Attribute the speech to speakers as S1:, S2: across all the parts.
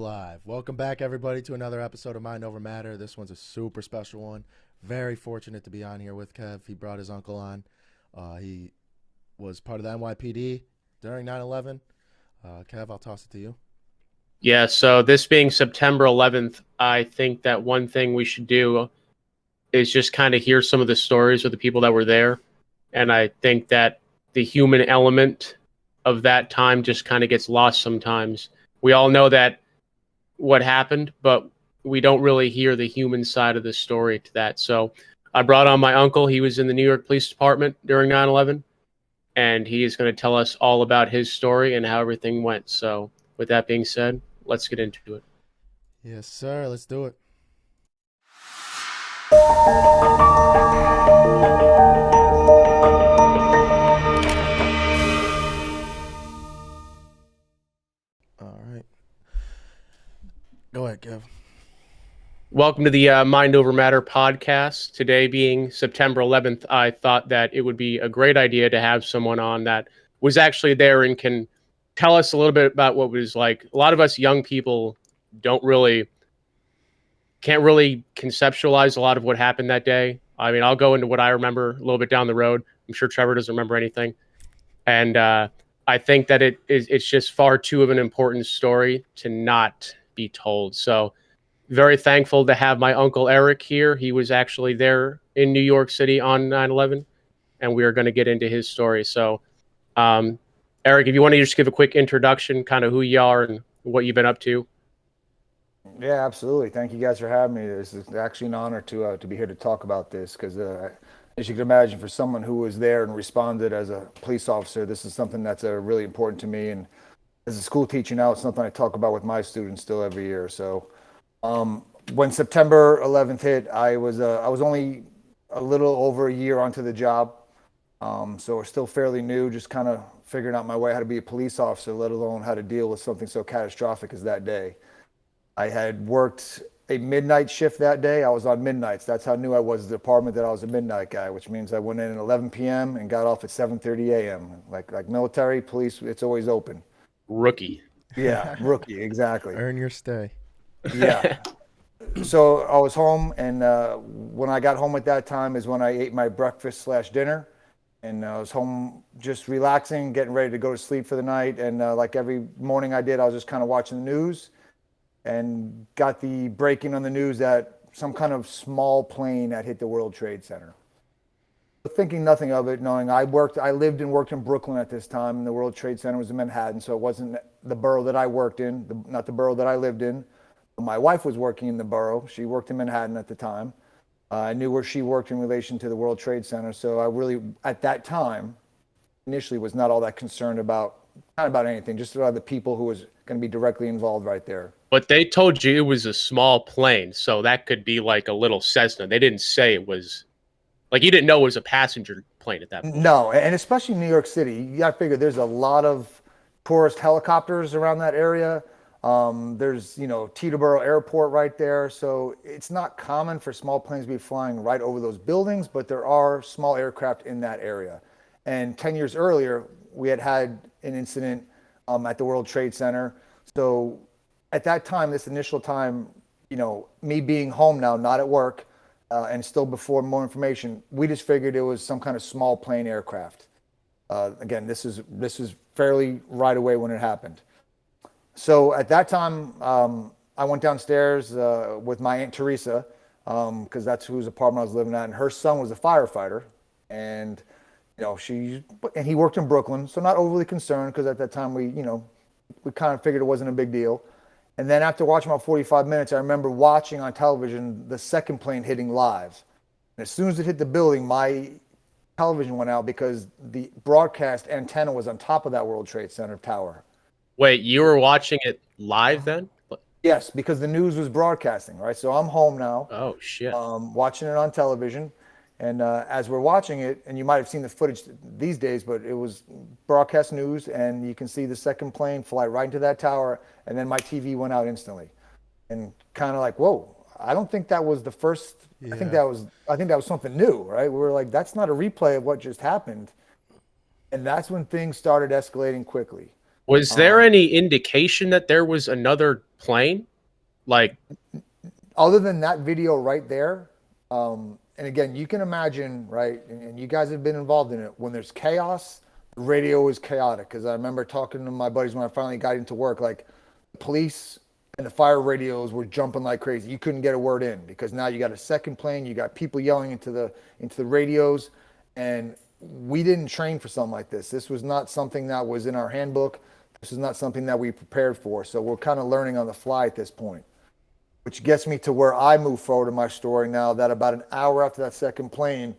S1: live. Welcome back, everybody, to another episode of Mind Over Matter. This one's a super special one. Very fortunate to be on here with Kev. He brought his uncle on. He was part of the NYPD during 9/11. Kev, I'll toss it to you.
S2: Yeah, so this being September 11th, I think that one thing we should do is just kind of hear some of the stories of the people that were there. And I think that the human element of that time just kind of gets lost sometimes. We all know that what happened, but we don't really hear the human side of the story to that. So I brought on my uncle. He was in the New York Police Department during 9/11, and he is going to tell us all about his story and how everything went. So with that being said, let's get into it.
S1: Yes, sir. Let's do it. All right. Go ahead, Kev.
S2: Welcome to the Mind Over Matter podcast. Today being September 11th, I thought that it would be a great idea to have someone on that was actually there and can tell us a little bit about what it was like. A lot of us young people can't really conceptualize a lot of what happened that day. I mean, I'll go into what I remember a little bit down the road. I'm sure Trevor doesn't remember anything. And I think that it's just far too of an important story to not be told. So very thankful to have my uncle Eric here. He was actually there in New York City on 9/11, and we are going to get into his story. So, Eric, if you want to just give a quick introduction, kind of who you are and what you've been up to.
S3: Yeah, absolutely. Thank you guys for having me. This is actually an honor to be here to talk about this because, as you can imagine, for someone who was there and responded as a police officer, this is something that's really important to me. And as a school teacher now, it's something I talk about with my students still every year. So when September 11th hit, I was only a little over a year onto the job. So we're still fairly new, just kind of figuring out my way how to be a police officer, let alone how to deal with something so catastrophic as that day. I had worked a midnight shift that day. I was on midnights. That's how new I was at the department, that I was a midnight guy, which means I went in at 11 p.m. and got off at 7:30 a.m. Like military, police, it's always open.
S2: Rookie.
S3: Yeah, rookie, exactly.
S1: Earn your stay.
S3: Yeah. So I was home, and when I got home at that time is when I ate my breakfast/dinner, and I was home just relaxing, getting ready to go to sleep for the night. And like every morning I did, I was just kind of watching the news and got the breaking on the news that some kind of small plane had hit the World Trade Center. Thinking nothing of it, knowing I lived and worked in Brooklyn at this time, and the World Trade Center was in Manhattan, so it wasn't the borough that I worked in, not the borough that I lived in. My wife was working in the borough. She worked in Manhattan at the time. I knew where she worked in relation to the World Trade Center, so I really, at that time, initially was not all that concerned about, not about anything, just about the people who was going to be directly involved right there.
S2: But they told you it was a small plane, so that could be like a little Cessna. They didn't say it was, like, you didn't know it was a passenger plane at that point.
S3: No, and especially in New York City, you got to figure there's a lot of tourist helicopters around that area. There's, Teterboro Airport right there. So it's not common for small planes to be flying right over those buildings, but there are small aircraft in that area. And 10 years earlier, we had an incident at the World Trade Center. So at that time, this initial time, me being home now, not at work, and still before more information, we just figured it was some kind of small plane aircraft. Again, this is fairly right away when it happened. So at that time, I went downstairs with my Aunt Teresa, because that's whose apartment I was living at, and her son was a firefighter, and he worked in Brooklyn, so not overly concerned, because at that time we kind of figured it wasn't a big deal. And then after watching about 45 minutes, I remember watching on television the second plane hitting live. And as soon as it hit the building, my television went out because the broadcast antenna was on top of that World Trade Center tower.
S2: Wait, you were watching it live then?
S3: Yes, because the news was broadcasting, right? So I'm home now.
S2: Oh, shit.
S3: Watching it on television. And as we're watching it, and you might have seen the footage these days, but it was broadcast news, and you can see the second plane fly right into that tower, and then my TV went out instantly. And kind of like, whoa, I don't think that was the first. Yeah. I think that was something new, right? We were like, that's not a replay of what just happened. And that's when things started escalating quickly.
S2: Was there any indication that there was another plane? Like,
S3: Other than that video right there, and again, you can imagine, right? And you guys have been involved in it. When there's chaos, the radio is chaotic. Because I remember talking to my buddies when I finally got into work, like the police and the fire radios were jumping like crazy. You couldn't get a word in because now you got a second plane, you got people yelling into the radios, and we didn't train for something like this. This was not something that was in our handbook. This is not something that we prepared for. So we're kind of learning on the fly at this point. Which gets me to where I move forward in my story now, that about an hour after that second plane,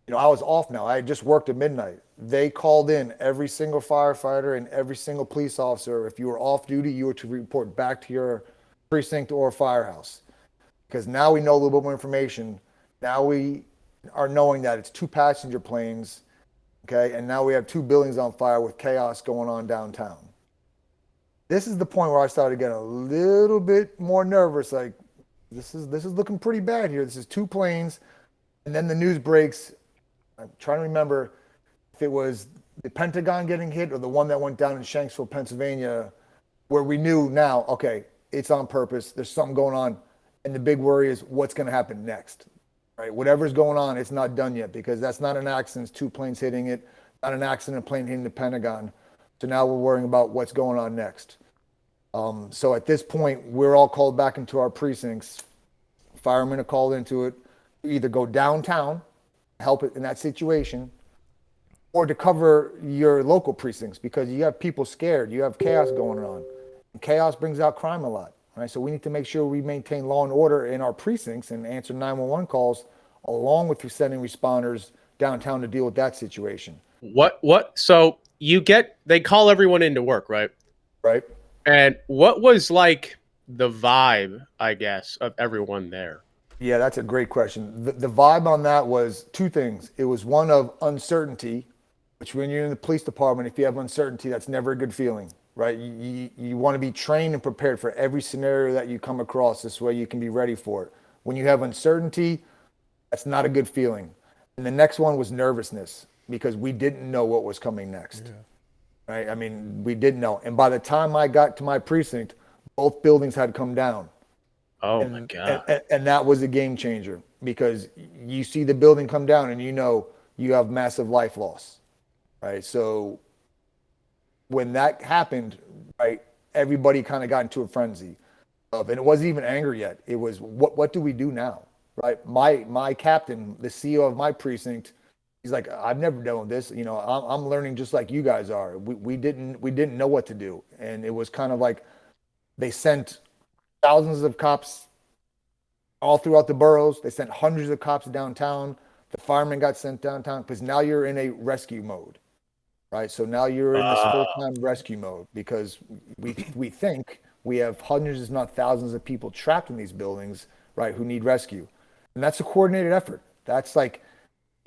S3: I was off now. I had just worked at midnight. They called in every single firefighter and every single police officer. If you were off duty, you were to report back to your precinct or firehouse. Because now we know a little bit more information. Now we are knowing that it's 2 passenger planes, okay? And now we have 2 buildings on fire with chaos going on downtown. This is the point where I started getting a little bit more nervous. Like, this is looking pretty bad here. This is 2 planes. And then the news breaks. I'm trying to remember if it was the Pentagon getting hit or the one that went down in Shanksville, Pennsylvania, where we knew now, okay, it's on purpose. There's something going on. And the big worry is what's going to happen next, right? Whatever's going on, it's not done yet because that's not an accident. It's 2 planes hitting it, not an accident, a plane hitting the Pentagon. So now we're worrying about what's going on next. So at this point, we're all called back into our precincts. Firemen are called into it. You either go downtown, help it in that situation, or to cover your local precincts because you have people scared. You have chaos going on. And chaos brings out crime a lot, right? So we need to make sure we maintain law and order in our precincts and answer 911 calls along with sending responders downtown to deal with that situation.
S2: So they call everyone into work, right?
S3: Right.
S2: And what was like the vibe, I guess, of everyone there?
S3: Yeah, that's a great question. The vibe on that was 2 things. It was one of uncertainty, which when you're in the police department, if you have uncertainty, that's never a good feeling, right? You want to be trained and prepared for every scenario that you come across. This way you can be ready for it. When you have uncertainty, that's not a good feeling. And the next one was nervousness because we didn't know what was coming next. Yeah. Right? I mean, we didn't know. And by the time I got to my precinct, both buildings had come down.
S2: Oh, my God.
S3: And that was a game changer because you see the building come down and you have massive life loss. Right? So when that happened, right, everybody kind of got into a frenzy and it wasn't even anger yet. It was, what do we do now? Right? My captain, the CEO of my precinct, he's like, I've never done this. I'm learning just like you guys are. We didn't know what to do. And it was kind of like they sent thousands of cops all throughout the boroughs. They sent hundreds of cops downtown. The firemen got sent downtown because now you're in a rescue mode, right? So now you're in this full-time rescue mode because we think we have hundreds, if not thousands of people trapped in these buildings, right, who need rescue. And that's a coordinated effort. That's like,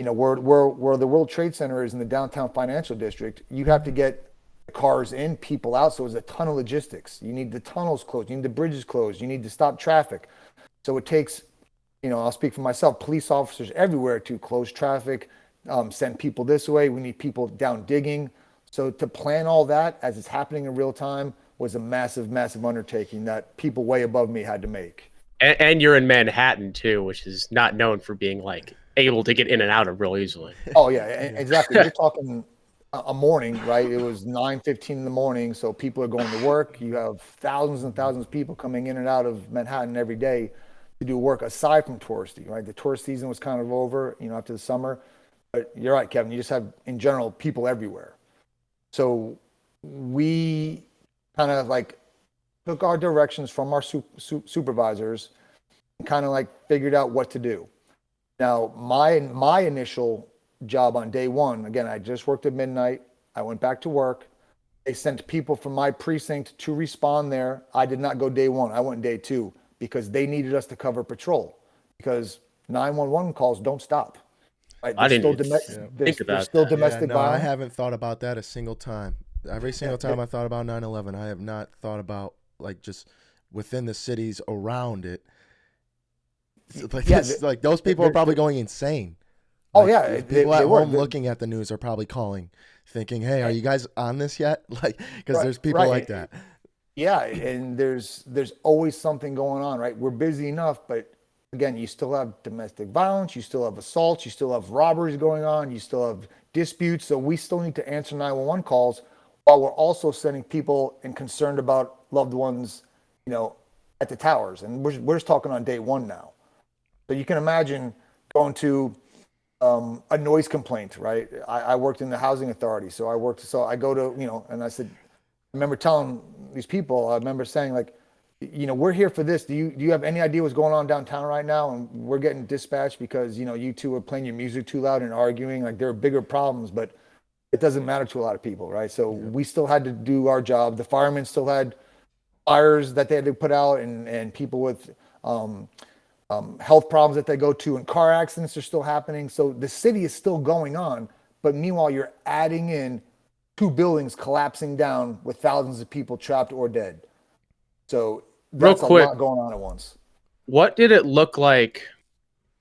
S3: where the World Trade Center is in the downtown financial district, you have to get the cars in, people out. So it's a ton of logistics. You need the tunnels closed. You need the bridges closed. You need to stop traffic. So it takes, I'll speak for myself, police officers everywhere to close traffic, send people this way. We need people down digging. So to plan all that as it's happening in real time was a massive, massive undertaking that people way above me had to make.
S2: And you're in Manhattan too, which is not known for being like able to get in and out of real easily.
S3: Oh yeah, exactly. You're talking a morning, right? It was 9:15 in the morning, so people are going to work. You have thousands and thousands of people coming in and out of Manhattan every day to do work aside from touristy, right? The tourist season was kind of over, after the summer. But you're right, Kevin. You just have, in general, people everywhere. So we kind of like took our directions from our supervisors and kind of like figured out what to do. Now, my initial job on day one, again, I just worked at midnight. I went back to work. They sent people from my precinct to respond there. I did not go day one. I went day 2 because they needed us to cover patrol because 911 calls don't stop. Right?
S2: I didn't
S3: think about still domestic violence.
S1: I haven't thought about that a single time. Every single time I thought about 9/11, I have not thought about like just within the cities around it. Like those people are probably going insane.
S3: Oh yeah,
S1: people at home looking at the news are probably calling thinking, "Hey, are you guys on this yet?" Like, because
S3: Right,
S1: there's people like
S3: right.
S1: that.
S3: Yeah, and there's always something going on, right? We're busy enough, but again, you still have domestic violence, you still have assaults, you still have robberies going on, you still have disputes. So we still need to answer 911 calls while we're also sending people and concerned about loved ones, you know, at the towers. And we're just talking on day one now. So you can imagine going to a noise complaint, right? I worked in the housing authority, so I go to, and I said, I remember telling these people, I remember saying like, we're here for this. Do you have any idea what's going on downtown right now? And we're getting dispatched because, you two are playing your music too loud and arguing. Like there are bigger problems, but it doesn't matter to a lot of people, right? So we still had to do our job. The firemen still had fires that they had to put out, and people with health problems that they go to, and car accidents are still happening. So the city is still going on, but meanwhile, you're adding in two buildings collapsing down with thousands of people trapped or dead. So
S2: Real
S3: that's a
S2: quick,
S3: lot going on at once.
S2: what did it look like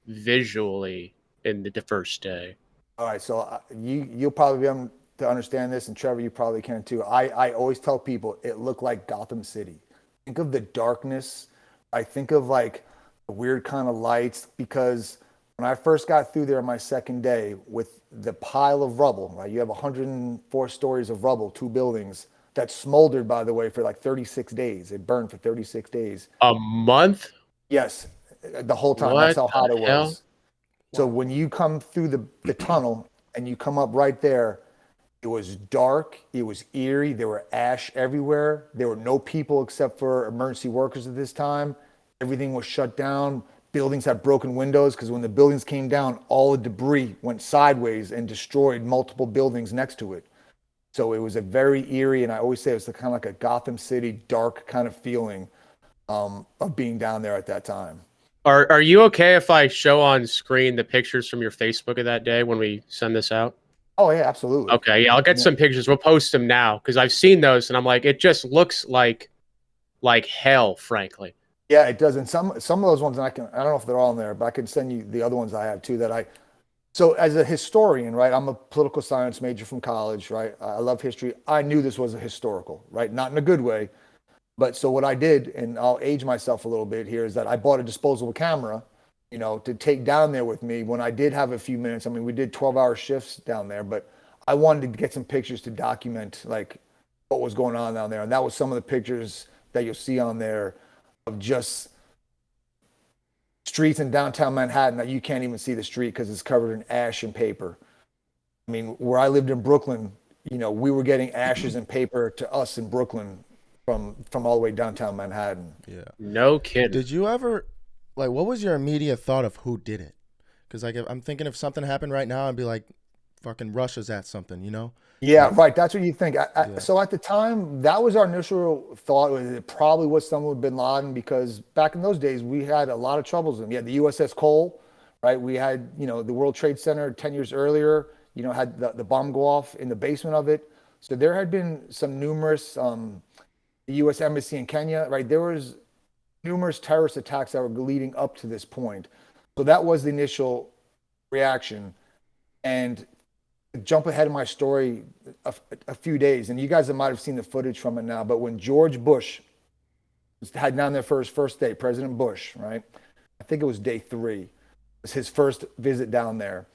S2: visually in the first day?
S3: All right, so you'll probably be able to understand this, and Trevor, you probably can too. I always tell people it looked like Gotham City. Think of the darkness. I think of like the weird kind of lights, because when I first got through there my second day with the pile of rubble, right? You have 104 stories of rubble, two buildings that smoldered, by the way, for like 36 days. It burned for 36 days.
S2: A month?
S3: Yes, the whole time. That's
S2: What
S3: how hot
S2: the
S3: it
S2: hell?
S3: was. So when you come through the tunnel and you come up right there, it was dark. It was eerie. There were ash everywhere. There were no people except for emergency workers at this time. Everything was shut down. Buildings had broken windows because when the buildings came down, all the debris went sideways and destroyed multiple buildings next to it. So it was a very eerie, and I always say it was kind of like a Gotham City dark kind of feeling of being down there at that time.
S2: Are you okay if I show on screen the pictures from your Facebook of that day when we send this out?
S3: Oh yeah, absolutely.
S2: Okay, yeah, I'll get some pictures. We'll post them now because I've seen those and I'm like, it just looks like hell, frankly.
S3: Yeah, it does. And some of those ones, and I don't know if they're all in there, but I can send you the other ones I have too. So as a historian, right? I'm a political science major from college, right? I love history. I knew this was a historical, right? Not in a good way, but so what I did, and I'll age myself a little bit here, is that I bought a disposable camera, to take down there with me when I did have a few minutes. I mean, we did 12-hour shifts down there, but I wanted to get some pictures to document like what was going on down there. And that was some of the pictures that you'll see on there of just streets in downtown Manhattan that you can't even see the street because it's covered in ash and paper. I mean, where I lived in Brooklyn, we were getting ashes and paper to us in Brooklyn from all the way downtown Manhattan.
S1: Yeah.
S2: No kidding.
S1: Did you ever, like, what was your immediate thought of who did it? Because like, I'm thinking if something happened right now, I'd be like, fucking Russia's at something,
S3: Yeah, right. That's what you think. So at the time, that was our initial thought. It probably was someone with bin Laden, because back in those days, we had a lot of troubles. We had the USS Cole, right? We had, the World Trade Center 10 years earlier, had the bomb go off in the basement of it. So there had been some numerous, the U.S. Embassy in Kenya, right? There was numerous terrorist attacks that were leading up to this point. So that was the initial reaction. And jump ahead of my story a few days, and you guys might have seen the footage from it now, but when George Bush had down there for his first day, President Bush, right? I think it was day 3. It was his first visit down there.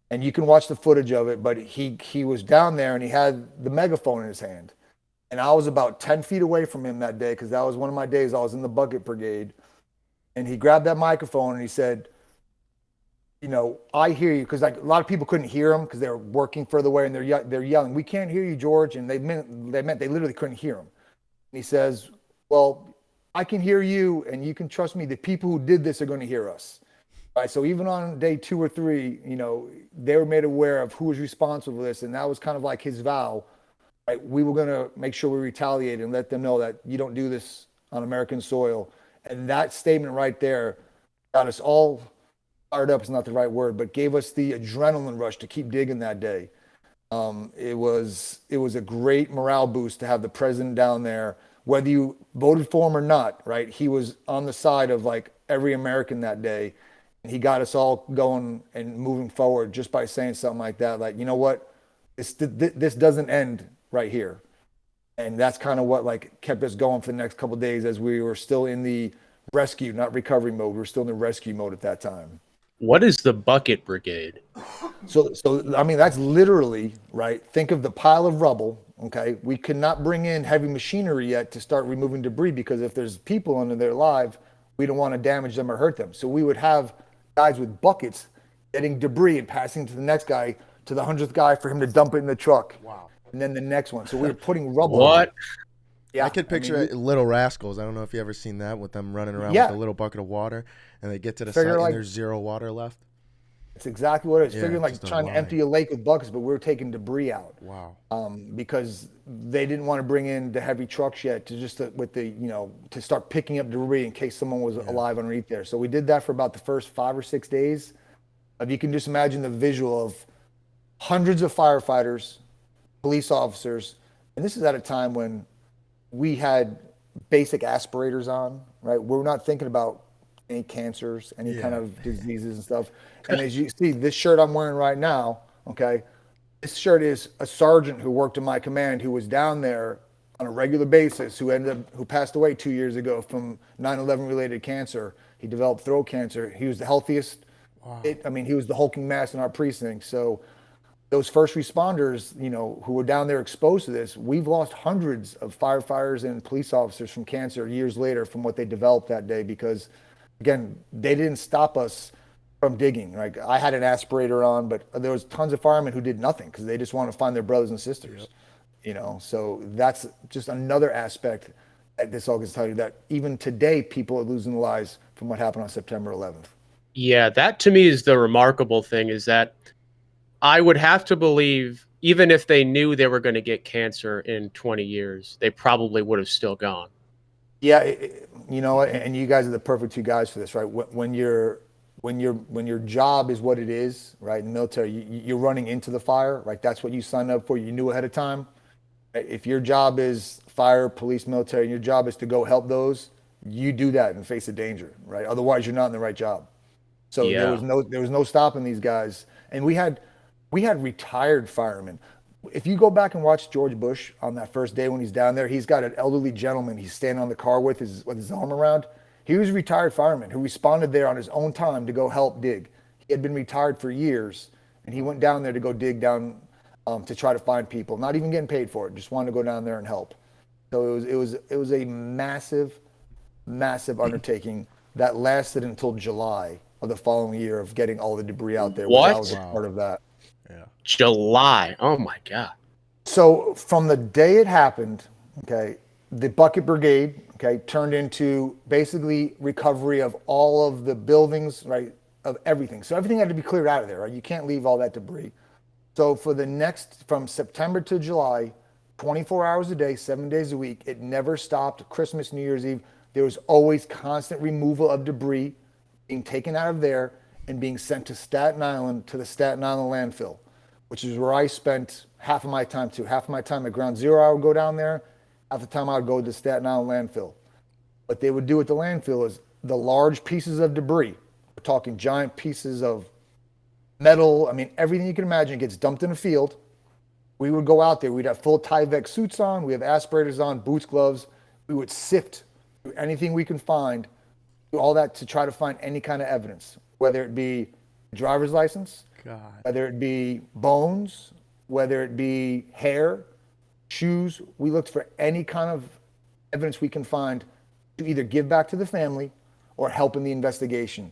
S3: And you can watch the footage of it, but he was down there and he had the megaphone in his hand. And I was about 10 feet away from him that day because that was one of my days. I was in the bucket brigade. And he grabbed that microphone and he said, I hear you, because like a lot of people couldn't hear him because they were working further away and they're yelling, "We can't hear you, George." And they meant they literally couldn't hear him. And he says, "Well, I can hear you, and you can trust me. The people who did this are going to hear us." Right. So even on day 2 or 3, they were made aware of who was responsible for this, and that was kind of like his vow. Right. We were going to make sure we retaliate and let them know that you don't do this on American soil. And that statement right there got us all fired up is not the right word, but gave us the adrenaline rush to keep digging that day. It was a great morale boost to have the president down there, whether you voted for him or not, right? He was on the side of like every American that day. And he got us all going and moving forward just by saying something like that. Like, you know what? This doesn't end right here. And that's kind of what like kept us going for the next couple of days as we were still in the rescue, not recovery mode. We were still in the rescue mode at that time.
S2: What is the bucket brigade?
S3: So I mean, that's literally, right? Think of the pile of rubble. Okay. We could not bring in heavy machinery yet to start removing debris because if there's people under there alive, we don't want to damage them or hurt them. So we would have guys with buckets getting debris and passing to the next guy, to the 100th guy for him to dump it in the truck.
S1: Wow.
S3: And then the next one. So we were putting rubble.
S2: What?
S3: Yeah.
S1: I could picture Little Rascals. I don't know if you ever seen that with them running around
S3: Yeah.
S1: with a little bucket of water and they get to the
S3: Figure
S1: site
S3: like-
S1: and there's zero water left.
S3: It's exactly what it is.
S1: Yeah,
S3: Figuring like
S1: just a
S3: trying to
S1: line.
S3: empty a lake with buckets, but we were taking debris out.
S1: Wow.
S3: Because they didn't want to bring in the heavy trucks yet to start picking up debris in case someone was alive underneath there. So we did that for about the first 5 or 6 days. If you can just imagine the visual of hundreds of firefighters, police officers, and this is at a time when we had basic aspirators on, right? We're not thinking about any cancers, any kind of diseases and stuff. And as you see, this shirt I'm wearing right now, okay, this shirt is a sergeant who worked in my command who was down there on a regular basis, who passed away 2 years ago from 9/11 related cancer. He developed throat cancer. He was the healthiest.
S1: Wow.
S3: He was the hulking mass in our precinct. So those first responders, who were down there exposed to this, we've lost hundreds of firefighters and police officers from cancer years later from what they developed that day because, again, they didn't stop us from digging. Like I had an aspirator on, but there was tons of firemen who did nothing because they just want to find their brothers and sisters. So that's just another aspect that this all gets to tell you that even today people are losing their lives from what happened on September 11th.
S2: Yeah, that to me is the remarkable thing is that I would have to believe even if they knew they were going to get cancer in 20 years, they probably would have still gone.
S3: Yeah, and you guys are the perfect two guys for this, right? When your job is what it is, right? In the military, you're running into the fire, right? That's what you signed up for. You knew ahead of time. If your job is fire, police, military, and your job is to go help those, you do that and face a danger, right? Otherwise, you're not in the right job. So there was no stopping these guys, and we had retired firemen. If you go back and watch George Bush on that first day when he's down there, he's got an elderly gentleman he's standing on the car with his arm around. He was a retired fireman who responded there on his own time to go help dig. He had been retired for years, and he went down there to go dig down to try to find people, not even getting paid for it, just wanted to go down there and help. So it was a massive undertaking that lasted until July of the following year of getting all the debris out there.
S2: What?
S3: I was a part of that.
S1: Yeah.
S2: July. Oh my God.
S3: So from the day it happened, okay, the bucket brigade, okay, turned into basically recovery of all of the buildings, right, of everything. So everything had to be cleared out of there, right? You can't leave all that debris. So for from September to July, 24 hours a day, 7 days a week, it never stopped. Christmas, New Year's Eve, there was always constant removal of debris being taken out of there and being sent to Staten Island, to the Staten Island landfill, which is where I spent half of my time too. Half of my time at Ground Zero, I would go down there. Half the time I would go to the Staten Island landfill. What they would do at the landfill is the large pieces of debris, we're talking giant pieces of metal, everything you can imagine gets dumped in a field. We would go out there, we'd have full Tyvek suits on, we have aspirators on, boots, gloves. We would sift through anything we can find, do all that to try to find any kind of evidence, whether it be driver's license, whether it be bones, whether it be hair, shoes. We looked for any kind of evidence we can find to either give back to the family or help in the investigation.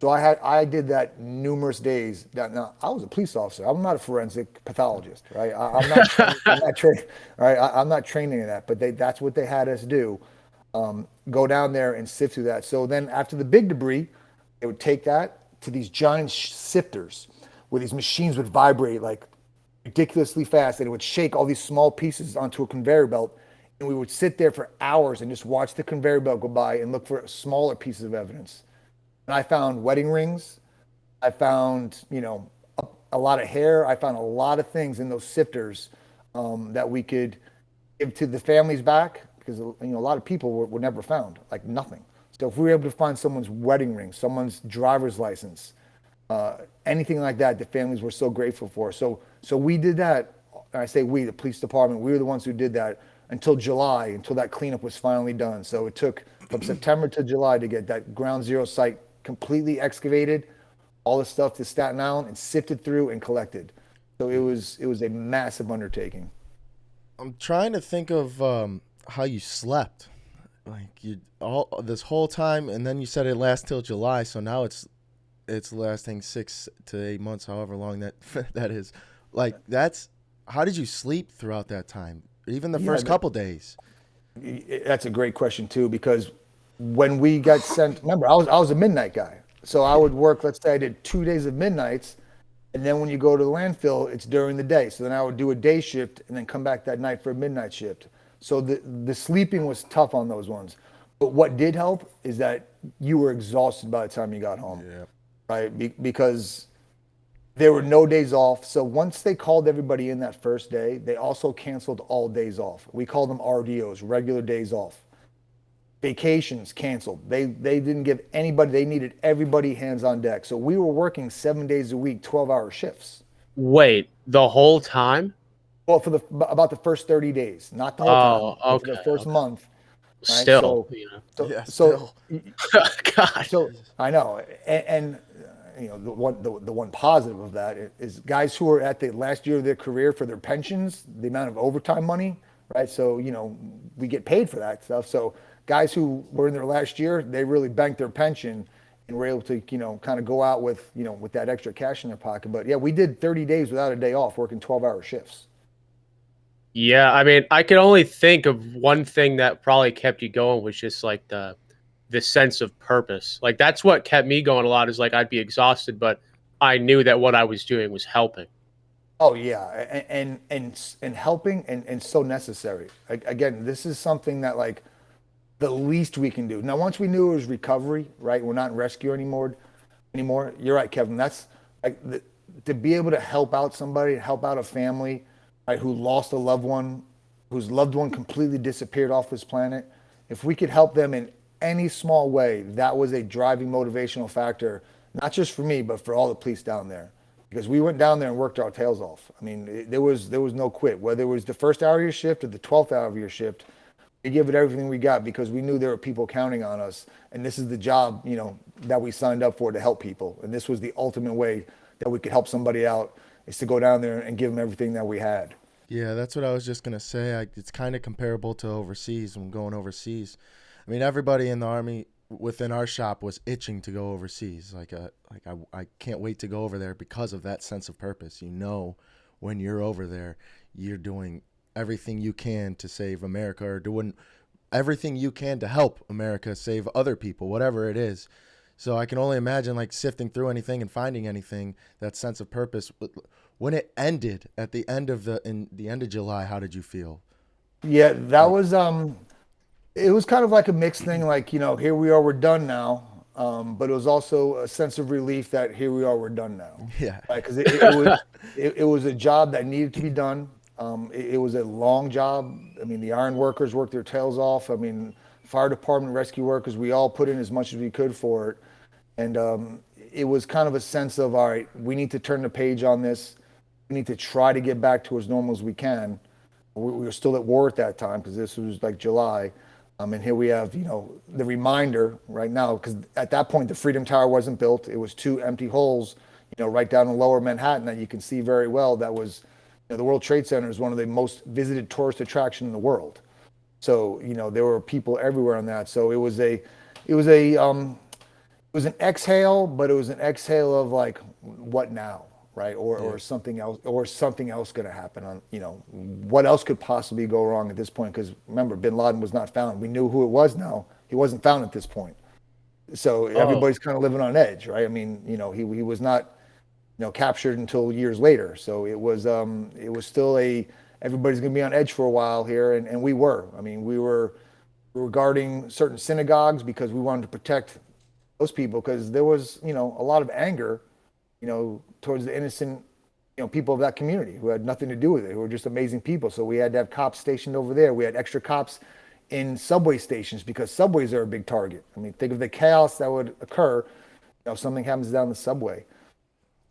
S3: So I did that numerous days. Now I was a police officer. I'm not a forensic pathologist, right? I'm not trained, right? I'm not trained in that, but that's what they had us do. Go down there and sift through that. So then after the big debris, they would take that to these giant sifters where these machines would vibrate like ridiculously fast, and it would shake all these small pieces onto a conveyor belt. And we would sit there for hours and just watch the conveyor belt go by and look for smaller pieces of evidence. And I found wedding rings. I found, a lot of hair. I found a lot of things in those sifters that we could give to the families back, because a lot of people were never found, like nothing. So if we were able to find someone's wedding ring, someone's driver's license, anything like that, the families were so grateful for. So we did that. And I say we, the police department, we were the ones who did that until July, until that cleanup was finally done. So it took from September to July to get that ground zero site completely excavated, all the stuff to Staten Island and sifted through and collected. So it was a massive undertaking.
S1: I'm trying to think of how you slept, like you all this whole time, and then you said it lasts till July. So now it's lasting 6 to 8 months, however long that that is. Like that's how did you sleep throughout that time? Even the first couple days.
S3: That's a great question too, because when we got sent, remember I was a midnight guy, so I would work. Let's say I did 2 days of midnights, and then when you go to the landfill, it's during the day. So then I would do a day shift and then come back that night for a midnight shift. So the sleeping was tough on those ones. But what did help is that you were exhausted by the time you got home, right? Because there were no days off. So once they called everybody in that first day, they also canceled all days off. We called them RDOs, regular days off. Vacations canceled. They didn't give anybody, they needed everybody hands on deck. So we were working 7 days a week, 12-hour shifts.
S2: Wait, the whole time?
S3: Well, for about the first 30 days, not the whole time.
S2: Okay,
S3: for the first month. Right?
S2: Still,
S3: So
S2: God.
S3: So I know, and you know the one positive of that is guys who are at the last year of their career for their pensions, the amount of overtime money, right? So we get paid for that stuff. So guys who were in their last year, they really banked their pension and were able to kind of go out with with that extra cash in their pocket. But yeah, we did 30 days without a day off, working 12-hour shifts.
S2: Yeah, I mean, I could only think of one thing that probably kept you going was just like the sense of purpose. Like that's what kept me going a lot is like I'd be exhausted, but I knew that what I was doing was helping.
S3: Oh yeah, and helping and so necessary. Again, this is something that like the least we can do. Now, once we knew it was recovery, right? We're not in rescue anymore. You're right, Kevin. That's like to be able to help out somebody, help out a family, right, who lost a loved one, whose loved one completely disappeared off this planet. If we could help them in any small way, that was a driving motivational factor, not just for me, but for all the police down there. Because we went down there and worked our tails off. I mean, there was no quit. Whether it was the first hour of your shift or the 12th hour of your shift, we give it everything we got because we knew there were people counting on us. And this is the job, that we signed up for, to help people. And this was the ultimate way that we could help somebody out, is to go down there and give them everything that we had.
S1: Yeah, that's what I was just going to say. It's kind of comparable to overseas when going overseas. I mean, everybody in the Army within our shop was itching to go overseas. I can't wait to go over there because of that sense of purpose. When you're over there, you're doing everything you can to save America, or doing everything you can to help America save other people, whatever it is. So I can only imagine like sifting through anything and finding anything, that sense of purpose. When it ended at the end of July, how did you feel?
S3: Yeah, that was it was kind of like a mixed thing. Like here we are, we're done now. But it was also a sense of relief that here we are, we're done now.
S1: Yeah,
S3: because it was a job that needed to be done. It was a long job. I mean, the iron workers worked their tails off. I mean, fire department, rescue workers, we all put in as much as we could for it. And it was kind of a sense of, all right, we need to turn the page on this. We need to try to get back to as normal as we can. We were still at war at that time because this was like July. And here we have, the reminder right now, because at that point, the Freedom Tower wasn't built. It was two empty holes, right down in lower Manhattan that you can see very well. That was, the World Trade Center is one of the most visited tourist attractions in the world. So, there were people everywhere on that. So it was an exhale, but it was an exhale of like, what now? Right. Or something else going to happen on, what else could possibly go wrong at this point? Because remember, bin Laden was not found. We knew who it was now. He wasn't found at this point. So everybody's kind of living on edge. Right. I mean, he was not, captured until years later. So it was still everybody's going to be on edge for a while here. And we were. I mean, we were guarding certain synagogues because we wanted to protect those people, because there was, a lot of anger, towards the innocent, people of that community who had nothing to do with it, who were just amazing people. So we had to have cops stationed over there. We had extra cops in subway stations because subways are a big target. I mean, think of the chaos that would occur, if something happens down the subway.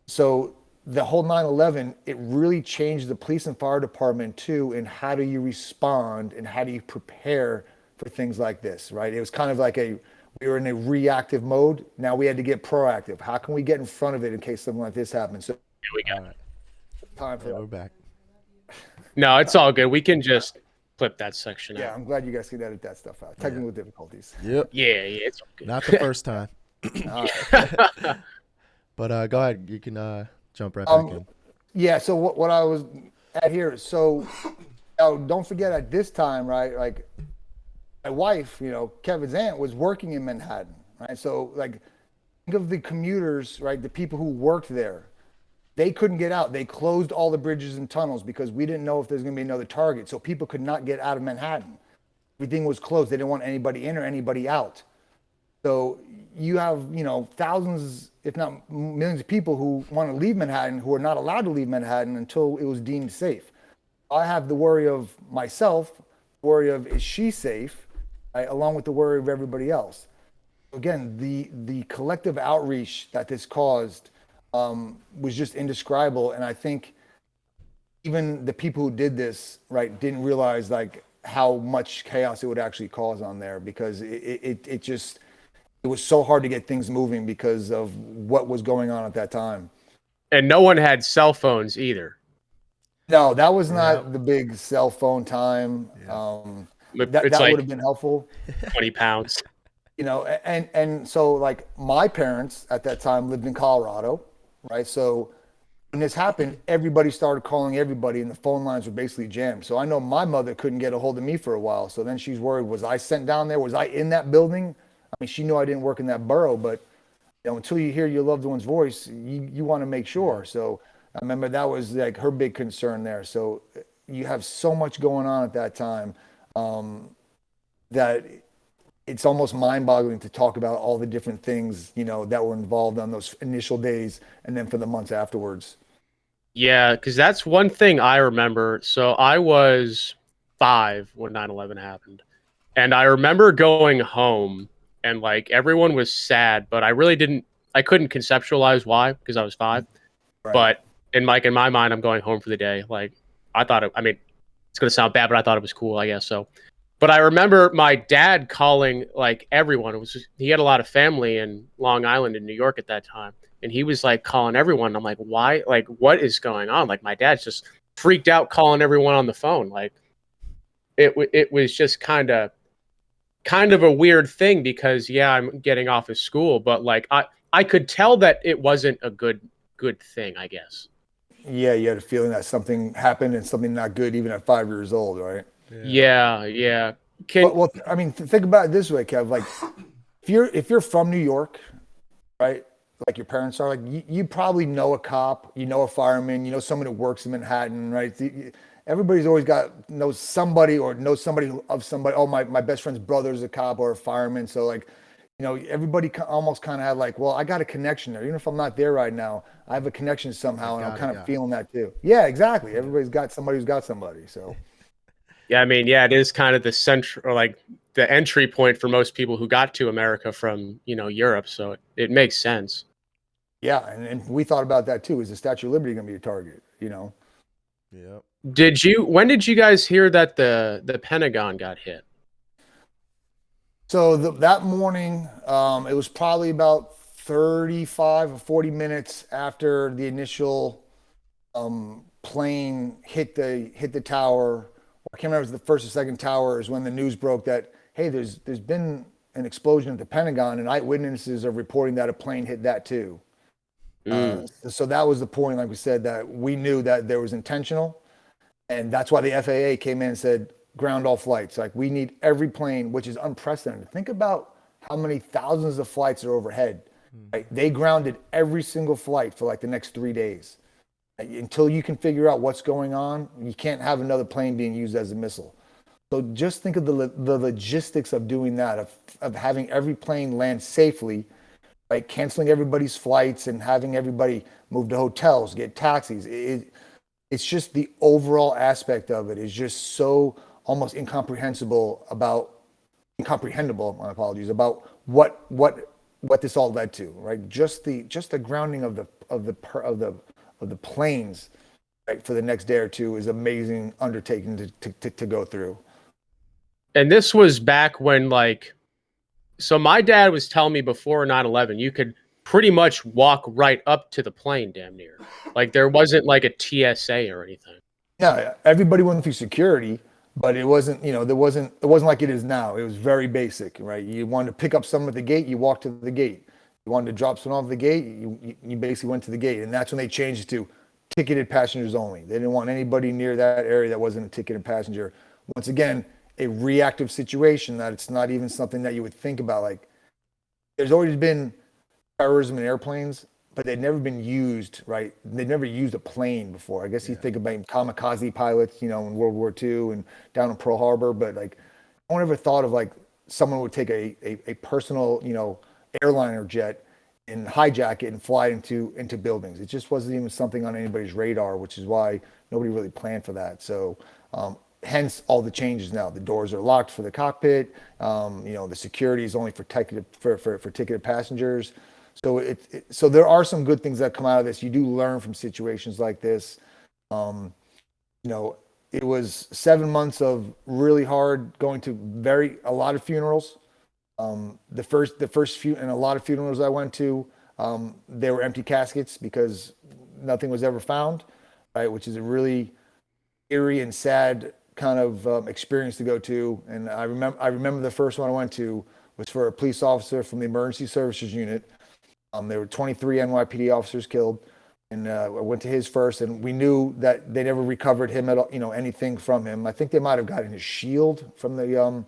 S3: So the whole 9/11, it really changed the police and fire department too, in how do you respond and how do you prepare for things like this, right? It was kind of like we were in a reactive mode. Now we had to get proactive. How can we get in front of it in case something like this happens? So
S2: Here we go.
S1: All right.
S3: time for
S1: Yeah,
S3: that.
S1: we're back.
S2: No, it's all good. We can just clip that section
S3: Yeah,
S2: out.
S3: I'm glad you guys can edit that stuff out. Technical difficulties.
S1: Yep.
S2: Yeah, it's all good.
S1: Not the first time.
S3: All right.
S1: But go ahead. You can jump right back in.
S3: Yeah, so what I was at here, so don't forget at this time, right? Like my wife, Kevin's aunt was working in Manhattan, right? So like think of the commuters, right? The people who worked there. They couldn't get out. They closed all the bridges and tunnels because we didn't know if there's going to be another target. So people could not get out of Manhattan. Everything was closed. They didn't want anybody in or anybody out. So you have, thousands, if not millions of people who want to leave Manhattan who are not allowed to leave Manhattan until it was deemed safe. I have the worry of myself, worry of is she safe, right, along with the worry of everybody else. Again, the collective outreach that this caused was just indescribable. And I think even the people who did this, right, didn't realize like how much chaos it would actually cause on there, because it was so hard to get things moving because of what was going on at that time.
S2: And no one had cell phones either.
S3: No, that was not the big cell phone time.
S1: Yeah.
S3: That
S2: It's like
S3: would have been helpful.
S2: 20 pounds.
S3: And so like my parents at that time lived in Colorado, right? So when this happened, everybody started calling everybody and the phone lines were basically jammed. So I know my mother couldn't get a hold of me for a while. So then she's worried, was I sent down there? Was I in that building? I mean, she knew I didn't work in that borough, but until you hear your loved one's voice, you want to make sure. So I remember that was like her big concern there. So you have so much going on at that time that it's almost mind-boggling to talk about all the different things, that were involved on those initial days and then for the months afterwards.
S2: Yeah, because that's one thing I remember. So I was 5 when 9/11 happened. And I remember going home and like everyone was sad, but I couldn't conceptualize why because I was 5.
S3: Right.
S2: But in my mind, I'm going home for the day. Like I thought it's going to sound bad, but I thought it was cool, I guess. So, but I remember my dad calling like everyone. He had a lot of family in Long Island in New York at that time. And he was like calling everyone. I'm like, why? Like, what is going on? Like my dad's just freaked out calling everyone on the phone. Like it was just kind of a weird thing because I'm getting off of school, but like I could tell that it wasn't a good thing, I guess.
S3: Yeah, you had a feeling that something happened and something not good even at 5 years old, right?
S2: Yeah.
S3: Well, I mean, think about it this way, Kev. Like, if you're from New York, right? Like your parents are, like you probably know a cop, a fireman, someone who works in Manhattan, right? Everybody's always knows somebody or knows somebody of somebody. Oh, my best friend's brother's a cop or a fireman. So like, everybody almost kind of had like, well, I got a connection there. Even if I'm not there right now, I have a connection somehow, and I'm kind of feeling that too. Yeah, exactly. Everybody's got somebody who's got somebody. So.
S2: Yeah, I mean, it is kind of the central, or like the entry point for most people who got to America from, Europe. So it makes sense.
S3: Yeah, and we thought about that too. Is the Statue of Liberty going to be a target?
S1: Yeah.
S2: When did you guys hear that the Pentagon got hit?
S3: So that morning, it was probably about 35 or 40 minutes after the initial plane hit the tower. I can't remember if it was the first or second tower, is when the news broke that, hey, there's been an explosion at the Pentagon, and eyewitnesses are reporting that a plane hit that too. So that was the point, like we said, that we knew that there was intentional, and that's why the FAA came in and said, ground all flights. Like, we need every plane, which is unprecedented. Think about how many thousands of flights are overhead. Right? They grounded every single flight for like the next 3 days. Until you can figure out what's going on, you can't have another plane being used as a missile. So just think of the logistics of doing that, of having every plane land safely, right? Canceling everybody's flights and having everybody move to hotels, get taxis. It's just the overall aspect of it is just so almost incomprehensible, my apologies, about what what this all led to, right? Just the grounding of the planes, right, for the next day or two is amazing undertaking to go through.
S2: And this was back when, like, so my dad was telling me before 9/11, you could pretty much walk right up to the plane damn near. Like, there wasn't like a TSA or anything.
S3: Yeah, everybody went through security, but it wasn't, it wasn't like it is now. It was very basic, right? You wanted to pick up someone at the gate, you walked to the gate. You wanted to drop someone off the gate, you basically went to the gate. And that's when they changed it to ticketed passengers only. They didn't want anybody near that area that wasn't a ticketed passenger. Once again, a reactive situation that it's not even something that you would think about. Like, there's always been terrorism in airplanes, but they'd never been used, right? They'd never used a plane before. I guess you think about kamikaze pilots, in World War II and down in Pearl Harbor, but like, no one ever thought of like someone would take a personal, airliner jet and hijack it and fly into buildings. It just wasn't even something on anybody's radar, which is why nobody really planned for that. So, hence all the changes now. The doors are locked for the cockpit. The security is only for ticketed passengers. So so there are some good things that come out of this. You do learn from situations like this. It was 7 months of really hard, going to a lot of funerals. The first few, and a lot of funerals I went to, they were empty caskets because nothing was ever found, right? Which is a really eerie and sad kind of experience to go to. And I remember the first one I went to was for a police officer from the emergency services unit. There were 23 NYPD officers killed, and I went to his first, and we knew that they never recovered him at all, anything from him. I think they might have gotten his shield from the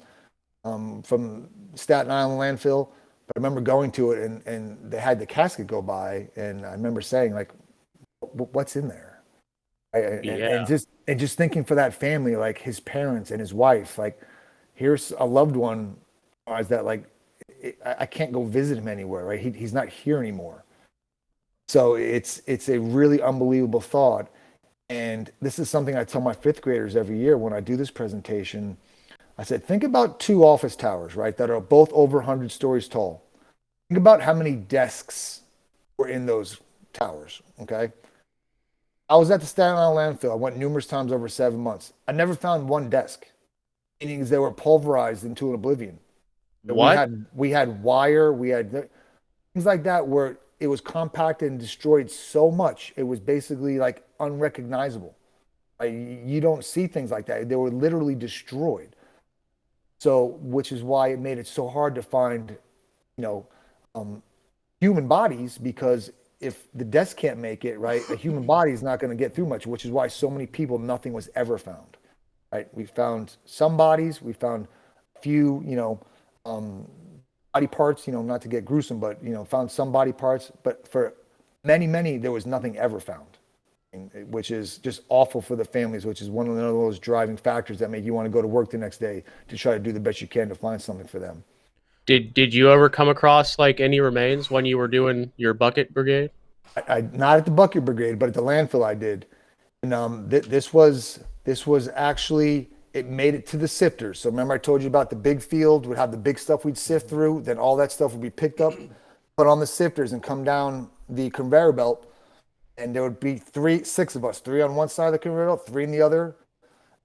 S3: from Staten Island landfill, but I remember going to it, and they had the casket go by, and I remember saying, like, what's in there? And just thinking for that family, like his parents and his wife, like, here's a loved one that, like, I can't go visit him anywhere, right? He's not here anymore. So it's a really unbelievable thought. And this is something I tell my fifth graders every year when I do this presentation. I said, think about two office towers, right, that are both over 100 stories tall. Think about how many desks were in those towers, okay? I was at the Staten Island landfill. I went numerous times over 7 months. I never found one desk, meaning they were pulverized into an oblivion.
S2: What?
S3: We had wire, we had things like that where it was compacted and destroyed so much, it was basically like unrecognizable. You don't see things like that. They were literally destroyed. So, which is why it made it so hard to find, human bodies, because if the desk can't make it, right, a human body is not going to get through much, which is why so many people, nothing was ever found, right? We found some bodies, we found a few, body parts, not to get gruesome, but, found some body parts, but for many, there was nothing ever found, which is just awful for the families, which is one of those driving factors that make you want to go to work the next day to try to do the best you can to find something for them.
S2: Did you ever come across like any remains when you were doing your bucket brigade?
S3: I not at the bucket brigade, but at the landfill I did. And this was actually, it made it to the sifters. So remember I told you about the big field would have the big stuff we'd sift through, then all that stuff would be picked up, put on the sifters and come down the conveyor belt. And there would be six of us, three on one side of the conveyor belt, three in the other.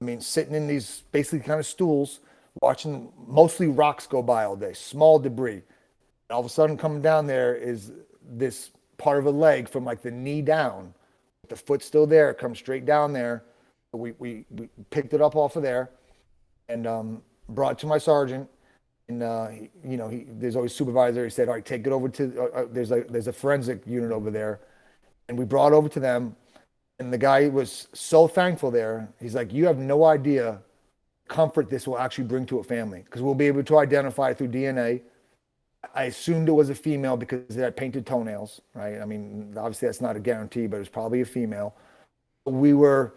S3: I mean, sitting in these basically kind of stools, watching mostly rocks go by all day, small debris. And all of a sudden coming down there is this part of a leg from like the knee down. The foot's still there, comes straight down there. We picked it up off of there and brought it to my sergeant. And there's always supervisor. He said, all right, take it over to, there's a forensic unit over there. And we brought it over to them. And the guy was so thankful there. He's like, you have no idea comfort this will actually bring to a family, because we'll be able to identify it through DNA. I assumed it was a female because it had painted toenails, right? I mean, obviously that's not a guarantee, but it was probably a female. We were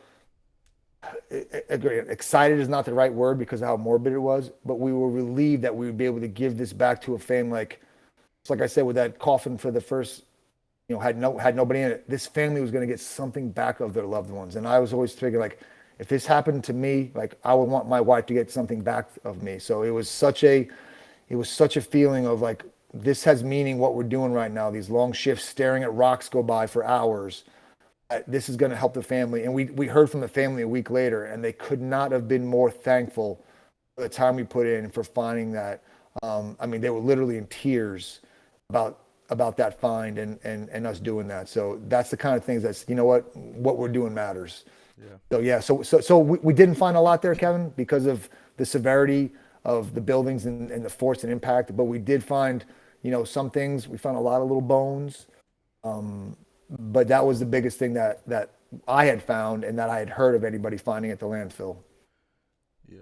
S3: excited is not the right word because of how morbid it was, but we were relieved that we would be able to give this back to a family. Like I said, with that coffin for the first, had nobody in it, this family was going to get something back of their loved ones. And I was always thinking, like, if this happened to me, like, I would want my wife to get something back of me. So it was such a feeling of like this has meaning what we're doing right now. These long shifts staring at rocks go by for hours. This is going to help the family. And we heard from the family a week later, and they could not have been more thankful for the time we put in for finding that. I mean, they were literally in tears about that find and us doing that. So that's the kind of things that's, you know what we're doing matters. So we didn't find a lot there, Kevin, because of the severity of the buildings and the force and impact, but we did find, some things. We found a lot of little bones. But that was the biggest thing that I had found and that I had heard of anybody finding at the landfill.
S1: Yeah.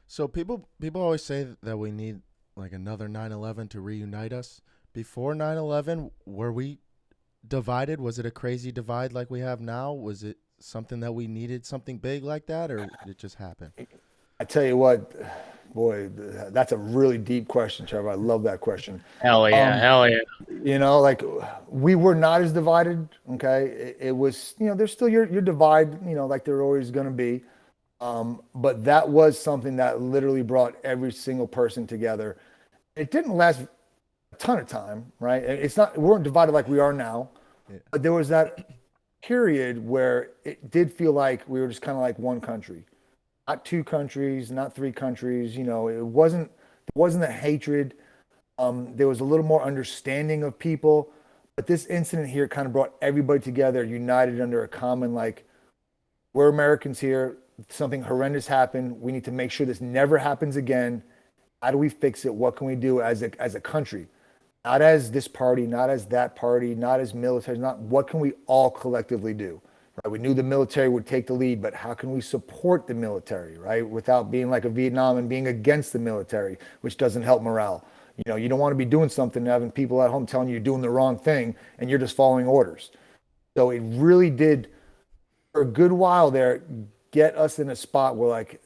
S1: So people always say that we need like another 9/11 to reunite us. Before 9/11, were we divided? Was it a crazy divide like we have now? Was it something that we needed, something big like that, or did it just happen?
S3: I tell you what, boy, that's a really deep question, Trevor. I love that question.
S2: Hell yeah.
S3: Like we were not as divided. Okay. It was, there's still your divide, like there always going to be. But that was something that literally brought every single person together. It didn't last a ton of time, right? We weren't divided like we are now, but there was that period where it did feel like we were just kind of like one country, not two countries, not three countries. It wasn't a hatred. There was a little more understanding of people, but this incident here kind of brought everybody together, united under a common, like, we're Americans here. Something horrendous happened. We need to make sure this never happens again. How do we fix it? What can we do as a country? Not as this party, not as that party, not as military, not what can we all collectively do? Right? We knew the military would take the lead, but how can we support the military, right? Without being like a Vietnam and being against the military, which doesn't help morale. You don't want to be doing something and having people at home telling you you're doing the wrong thing and you're just following orders. So it really did, for a good while there, get us in a spot where like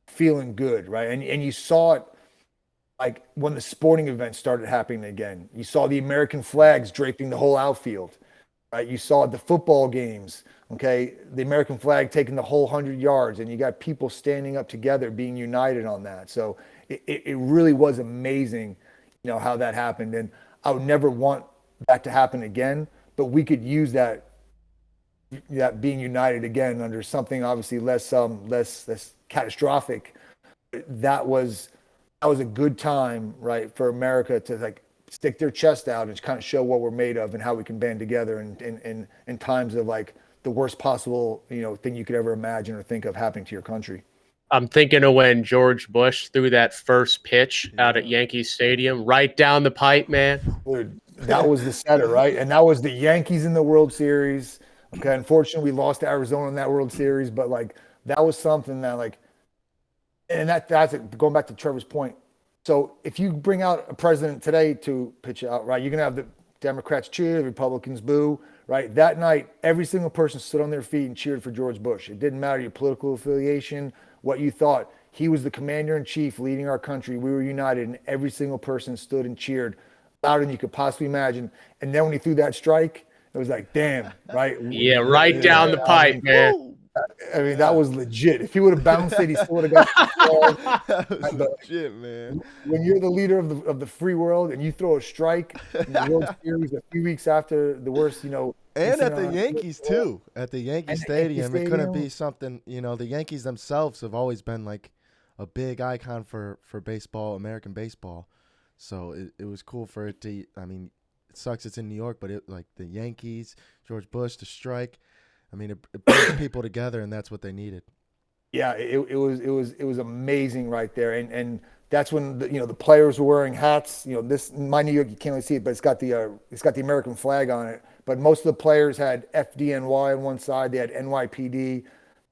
S3: feeling good, right? And you saw it like when the sporting events started happening again. You saw the American flags draping the whole outfield, right? You saw the football games, okay? The American flag taking the whole 100 yards, and you got people standing up together, being united on that. So it really was amazing, how that happened. And I would never want that to happen again, but we could use that being united again under something obviously less catastrophic. That was a good time, right, for America to like stick their chest out and kind of show what we're made of and how we can band together in times of like the worst possible thing you could ever imagine or think of happening to your country.
S2: I'm thinking of when George Bush threw that first pitch out at Yankee Stadium, right down the pipe, man.
S3: Dude, that was the setter, right? And that was the Yankees in the World Series. Okay, unfortunately, we lost to Arizona in that World Series, but like that was something that like, and that's it, going back to Trevor's point. So if you bring out a president today to pitch out, right, you're gonna have the Democrats cheer, the Republicans boo, right? That night, every single person stood on their feet and cheered for George Bush. It didn't matter your political affiliation, what you thought. He was the commander in chief leading our country. We were united, and every single person stood and cheered louder than you could possibly imagine. And then when he threw that strike, it was like, damn, right?
S2: Yeah, right down the pipe, man.
S3: I mean, that was legit. If he would have bounced it, he still would have got
S1: that was legit, man.
S3: When you're the leader of the free world and you throw a strike in the World Series a few weeks after the worst, and
S1: at the Yankees too, at the Yankee Stadium, it couldn't be something. The Yankees themselves have always been like a big icon for baseball, American baseball. So it was cool for it to. I mean, it sucks it's in New York, but like the Yankees, George Bush, the strike. I mean, it brings people together, and that's what they needed.
S3: Yeah, it was amazing right there, and that's when the players were wearing hats. This in my New York, you can't really see it, but it's got the American flag on it. But most of the players had FDNY on one side. They had NYPD,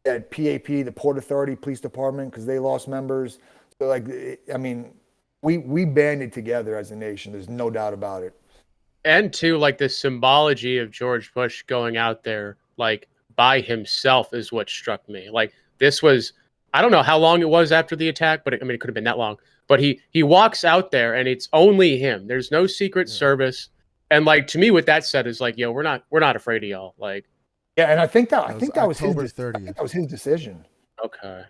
S3: they had PAP, the Port Authority Police Department, because they lost members. So we banded together as a nation. There's no doubt about it.
S2: And too, like the symbology of George Bush going out there like by himself is what struck me. Like this was, I don't know how long it was after the attack, but it could have been that long. But he walks out there and it's only him. There's no Secret Service. And like to me, what that said is like, yo, we're not afraid of y'all. Like,
S3: yeah, and I think that was
S1: October 30th.
S3: That was his decision.
S2: Okay.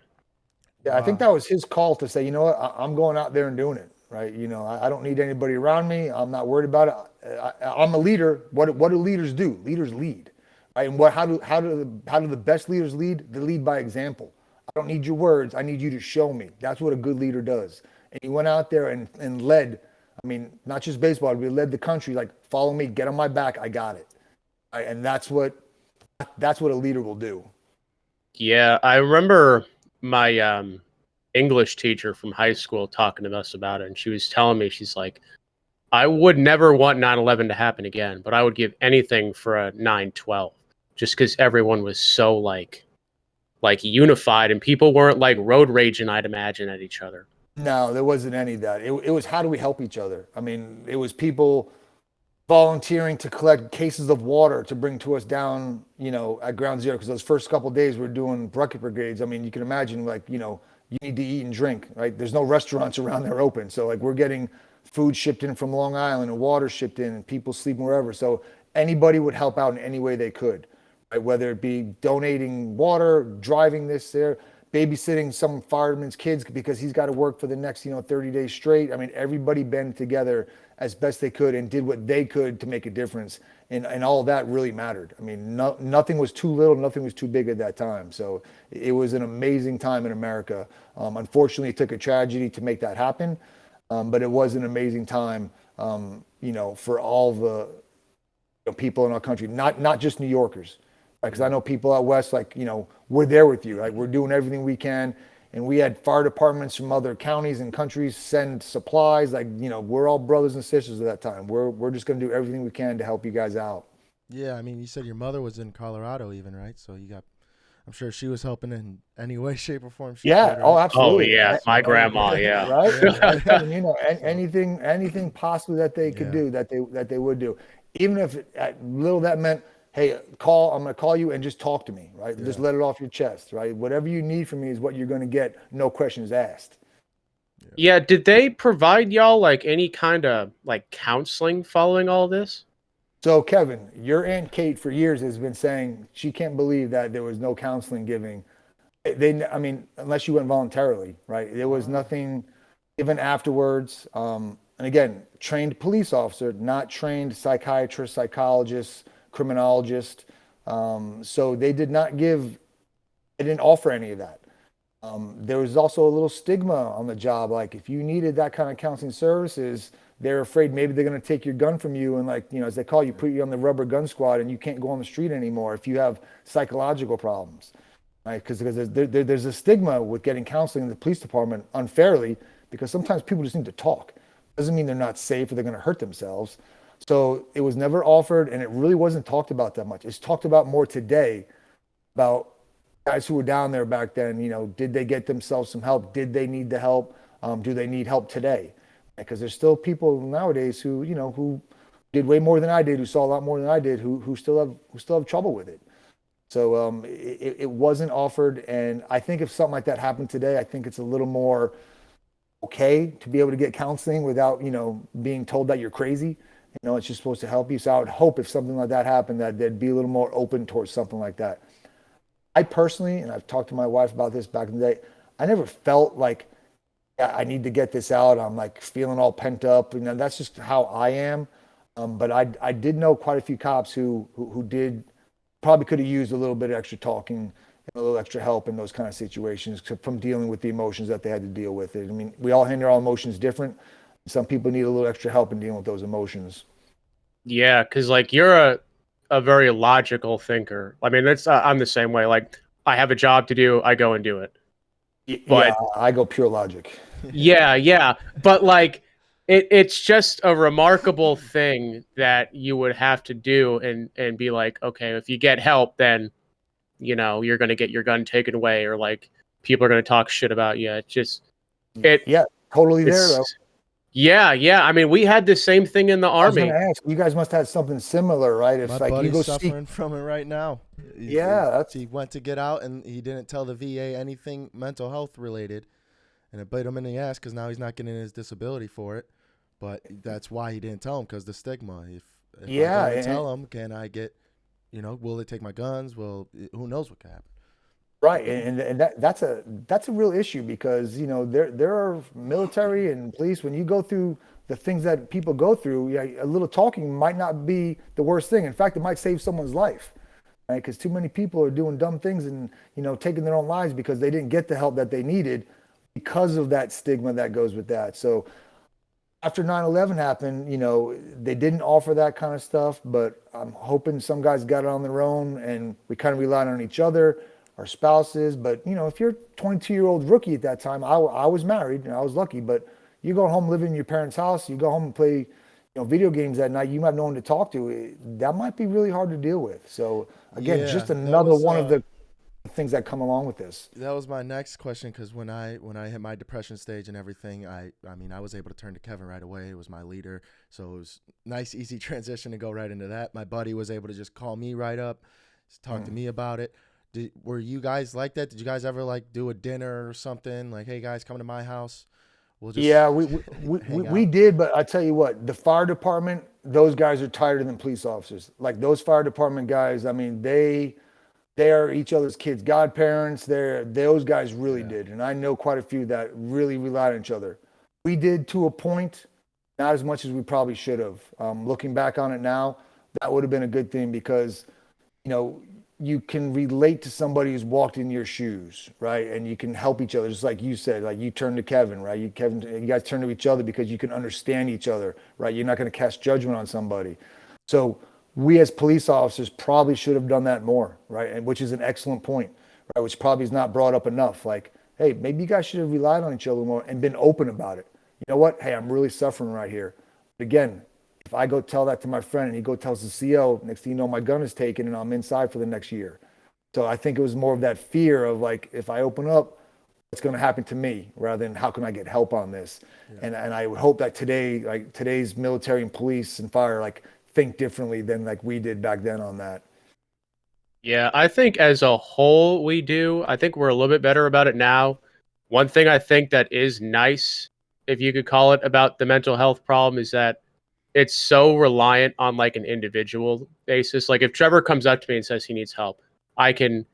S3: Yeah, wow. I think that was his call to say, you know what, I'm going out there and doing it. right? You know, I don't need anybody around me. I'm not worried about it. I'm a leader. What do leaders do? Leaders lead, right? And how do the best leaders lead? They lead by example. I don't need your words. I need you to show me. That's what a good leader does. And he went out there and led. I mean, not just baseball, but he led the country. Like, follow me, get on my back. I got it. Right? And that's what a leader will do.
S2: Yeah, I remember my English teacher from high school talking to us about it, and she was telling me, she's like, I would never want 9/11 to happen again, but I would give anything for a 9/12, just because everyone was so like unified, and people weren't like road raging, I'd imagine, at each other.
S3: No, there wasn't any of that. It was, how do we help each other? I mean, it was people volunteering to collect cases of water to bring to us down, you know, at ground zero. Because those first couple of days we're doing bucket brigades. I mean, you can imagine, like, you know, you need to eat and drink, right? There's no restaurants around there open. So like, we're getting food shipped in from Long Island and water shipped in and people sleeping wherever. So anybody would help out in any way they could, right? Whether it be donating water, driving this there, babysitting some fireman's kids because he's got to work for the next, you know, 30 days straight. I mean, everybody band together as best they could and did what they could to make a difference. And all of that really mattered. I mean, nothing was too little, nothing was too big at that time. So it was an amazing time in America. Unfortunately, it took a tragedy to make that happen. But it was an amazing time, you know, for all the people in our country, not just New Yorkers. Because I know people out west, like, you know, we're there with you. Like, we're doing everything we can. And we had fire departments from other counties and countries send supplies. Like, you know, we're all brothers and sisters at that time. We're just going to do everything we can to help you guys out.
S1: Yeah, I mean, you said your mother was in Colorado even, right? So you got, I'm sure she was helping in any way, shape, or form.
S3: Yeah.
S1: Could, right?
S3: Oh, absolutely.
S2: Oh yeah, my grandma. Yeah.
S3: Right.
S1: Yeah.
S3: And, you know, anything possibly that they could do, that they would do, even if little that meant, hey, I'm going to call you and just talk to me, right? Just let it off your chest, right? Whatever you need from me is what you're going to get. No questions asked.
S2: Yeah. Did they provide y'all like any kind of like counseling following all this?
S3: So, Kevin, your Aunt Kate for years has been saying she can't believe that there was no counseling giving. I mean, unless you went voluntarily, right? There was nothing given afterwards. And again, trained police officer, not trained psychiatrist, psychologist, criminologist. So they didn't offer any of that. There was also a little stigma on the job. Like, if you needed that kind of counseling services, they're afraid maybe they're going to take your gun from you and, like, you know, as they call you, put you on the rubber gun squad and you can't go on the street anymore if you have psychological problems, right? Because there's a stigma with getting counseling in the police department unfairly, because sometimes people just need to talk. Doesn't mean they're not safe or they're going to hurt themselves. So it was never offered, and it really wasn't talked about that much. It's talked about more today about guys who were down there back then. You know, did they get themselves some help? Did they need the help? Do they need help today? Because there's still people nowadays who, you know, who did way more than I did, who saw a lot more than I did, who still have trouble with it. So it wasn't offered, and I think if something like that happened today, I think it's a little more okay to be able to get counseling without, you know, being told that you're crazy. You know, it's just supposed to help you. So I would hope if something like that happened, that they'd be a little more open towards something like that. I personally, and I've talked to my wife about this back in the day, I never felt like, yeah, I need to get this out. I'm like feeling all pent up. You know, that's just how I am. But I did know quite a few cops who did probably could have used a little bit of extra talking and a little extra help in those kind of situations from dealing with the emotions that they had to deal with. I mean, we all handle our emotions different. Some people need a little extra help in dealing with those emotions.
S2: Yeah, because like you're a very logical thinker. I mean, that's I'm the same way. Like, I have a job to do, I go and do it.
S3: Yeah,
S2: But
S3: I go pure logic.
S2: yeah. But like, it's just a remarkable thing that you would have to do and be like, okay, if you get help, then you know you're gonna get your gun taken away, or like people are gonna talk shit about you. It's just
S3: Yeah, totally there though.
S2: it's yeah. I mean, we had the same thing in the
S3: I was going
S2: army.
S3: to ask, you guys must have something similar, right? If
S1: My
S3: like you
S1: buddy's
S3: go
S1: suffering from it right now. He went to get out and he didn't tell the VA anything mental health related, and it bit him in the ass because now he's not getting his disability for it. But that's why he didn't tell him, because the stigma. If I don't tell him, can I get, you know, will they take my guns? Well, who knows what could happen?
S3: Right, and that's a real issue because there are military and police. When you go through the things that people go through, yeah, a little talking might not be the worst thing. In fact, it might save someone's life, right? Because too many people are doing dumb things and taking their own lives because they didn't get the help that they needed because of that stigma that goes with that. So after 9/11 happened, they didn't offer that kind of stuff, but I'm hoping some guys got it on their own and we kind of relied on each other, our spouses. But, if you're a 22-year-old rookie at that time, I was married and I was lucky, but you go home, live in your parents' house, you go home and play, video games at night, you have no one to talk to. That might be really hard to deal with. So again,
S1: Yeah,
S3: just
S1: that
S3: another
S1: was
S3: one of the things that come along with this.
S1: that was my next question, because when I hit my depression stage and everything, I mean, I was able to turn to Kevin right away. It was my leader, so it was nice, easy transition to go right into that. My buddy was able to just call me right up, talk to me about it. Were you guys like that? Did you guys ever like do a dinner or something? Like, hey guys, come to my house. We'll just
S3: Yeah, we, we,
S1: hang
S3: we
S1: out.
S3: did, but I tell you what, the fire department, those guys are tighter than police officers. Like those fire department guys, I mean, they are each other's kids' godparents. Those guys really
S1: Yeah.
S3: did, and I know quite a few that really relied on each other. We did to a point, not as much as we probably should have. Looking back on it now, that would have been a good thing because you know, you can relate to somebody who's walked in your shoes, right? And you can help each other, just like you said, like you turn to Kevin, right? You guys turn to each other because you can understand each other, right? You're not going to cast judgment on somebody. So we as police officers probably should have done that more, right? And which is an excellent point, right? Which probably is not brought up enough. Like, hey, maybe you guys should have relied on each other more and been open about it. You know what? Hey, I'm really suffering right here. But again, if I go tell that to my friend and he go tells the CO, next thing you know, my gun is taken and I'm inside for the next year. So I think it was more of that fear of like, if I open up, what's going to happen to me rather than how can I get help on this?
S1: Yeah.
S3: And I would hope that today, like today's military and police and fire, like think differently than like we did back then on that.
S2: Yeah, I think as a whole we do. I think we're a little bit better about it now. One thing I think that is nice, if you could call it, about the mental health problem is that it's so reliant on like an individual basis. Like if Trevor comes up to me and says he needs help, I can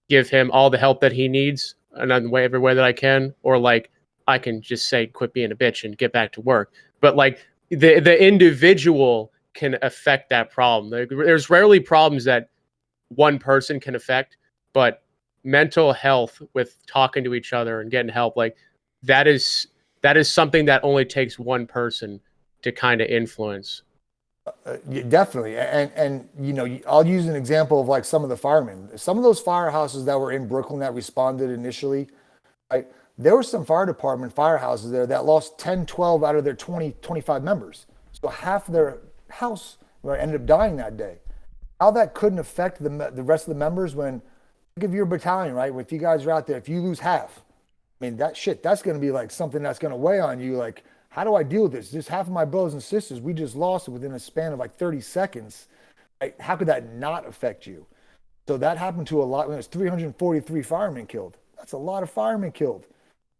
S2: give him all the help that he needs and in every way that I can, or like I can just say quit being a bitch and get back to work. But like the individual can affect that problem. There's rarely problems that one person can affect, but mental health with talking to each other and getting help, like that is that is something that only takes one person to kind of influence.
S3: Yeah, definitely. And I'll use an example of like some of the firemen. Some of those firehouses that were in Brooklyn that responded initially, right? There were some fire department firehouses there that lost 10, 12 out of their 20, 25 members. So half their house, right, ended up dying that day. How that couldn't affect the rest of the members when, think of your battalion, right? If you guys are out there, if you lose half, I mean, that's going to be like something that's going to weigh on you. Like, how do I deal with this? Just half of my brothers and sisters, we just lost within a span of like 30 seconds. Right? How could that not affect you? So that happened to a lot. When it was 343 firemen killed. That's a lot of firemen killed.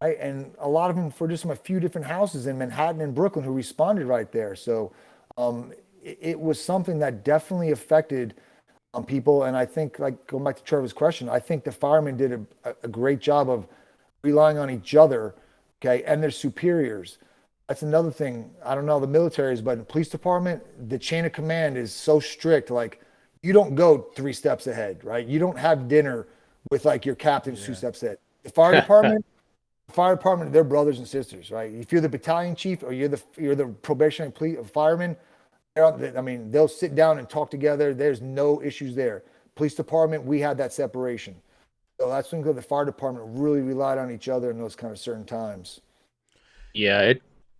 S3: Right? And a lot of them for just from a few different houses in Manhattan and Brooklyn who responded right there. So it was something that definitely affected people. And I think, like going back to Trevor's question, I think the firemen did a great job of relying on each other, okay, and their superiors. That's another thing. I don't know the militaries, but in the police department, the chain of command is so strict. Like, you don't go 3 steps ahead, right? You don't have dinner with like your captains
S1: Yeah.
S3: 2 steps ahead. The fire department, they're brothers and sisters, right? If you're the battalion chief or you're the probationary police fireman, I mean, they'll sit down and talk together. There's no issues there. Police department, we had that separation. So that's when the fire department really relied on each other in those kind of certain times.
S2: Yeah,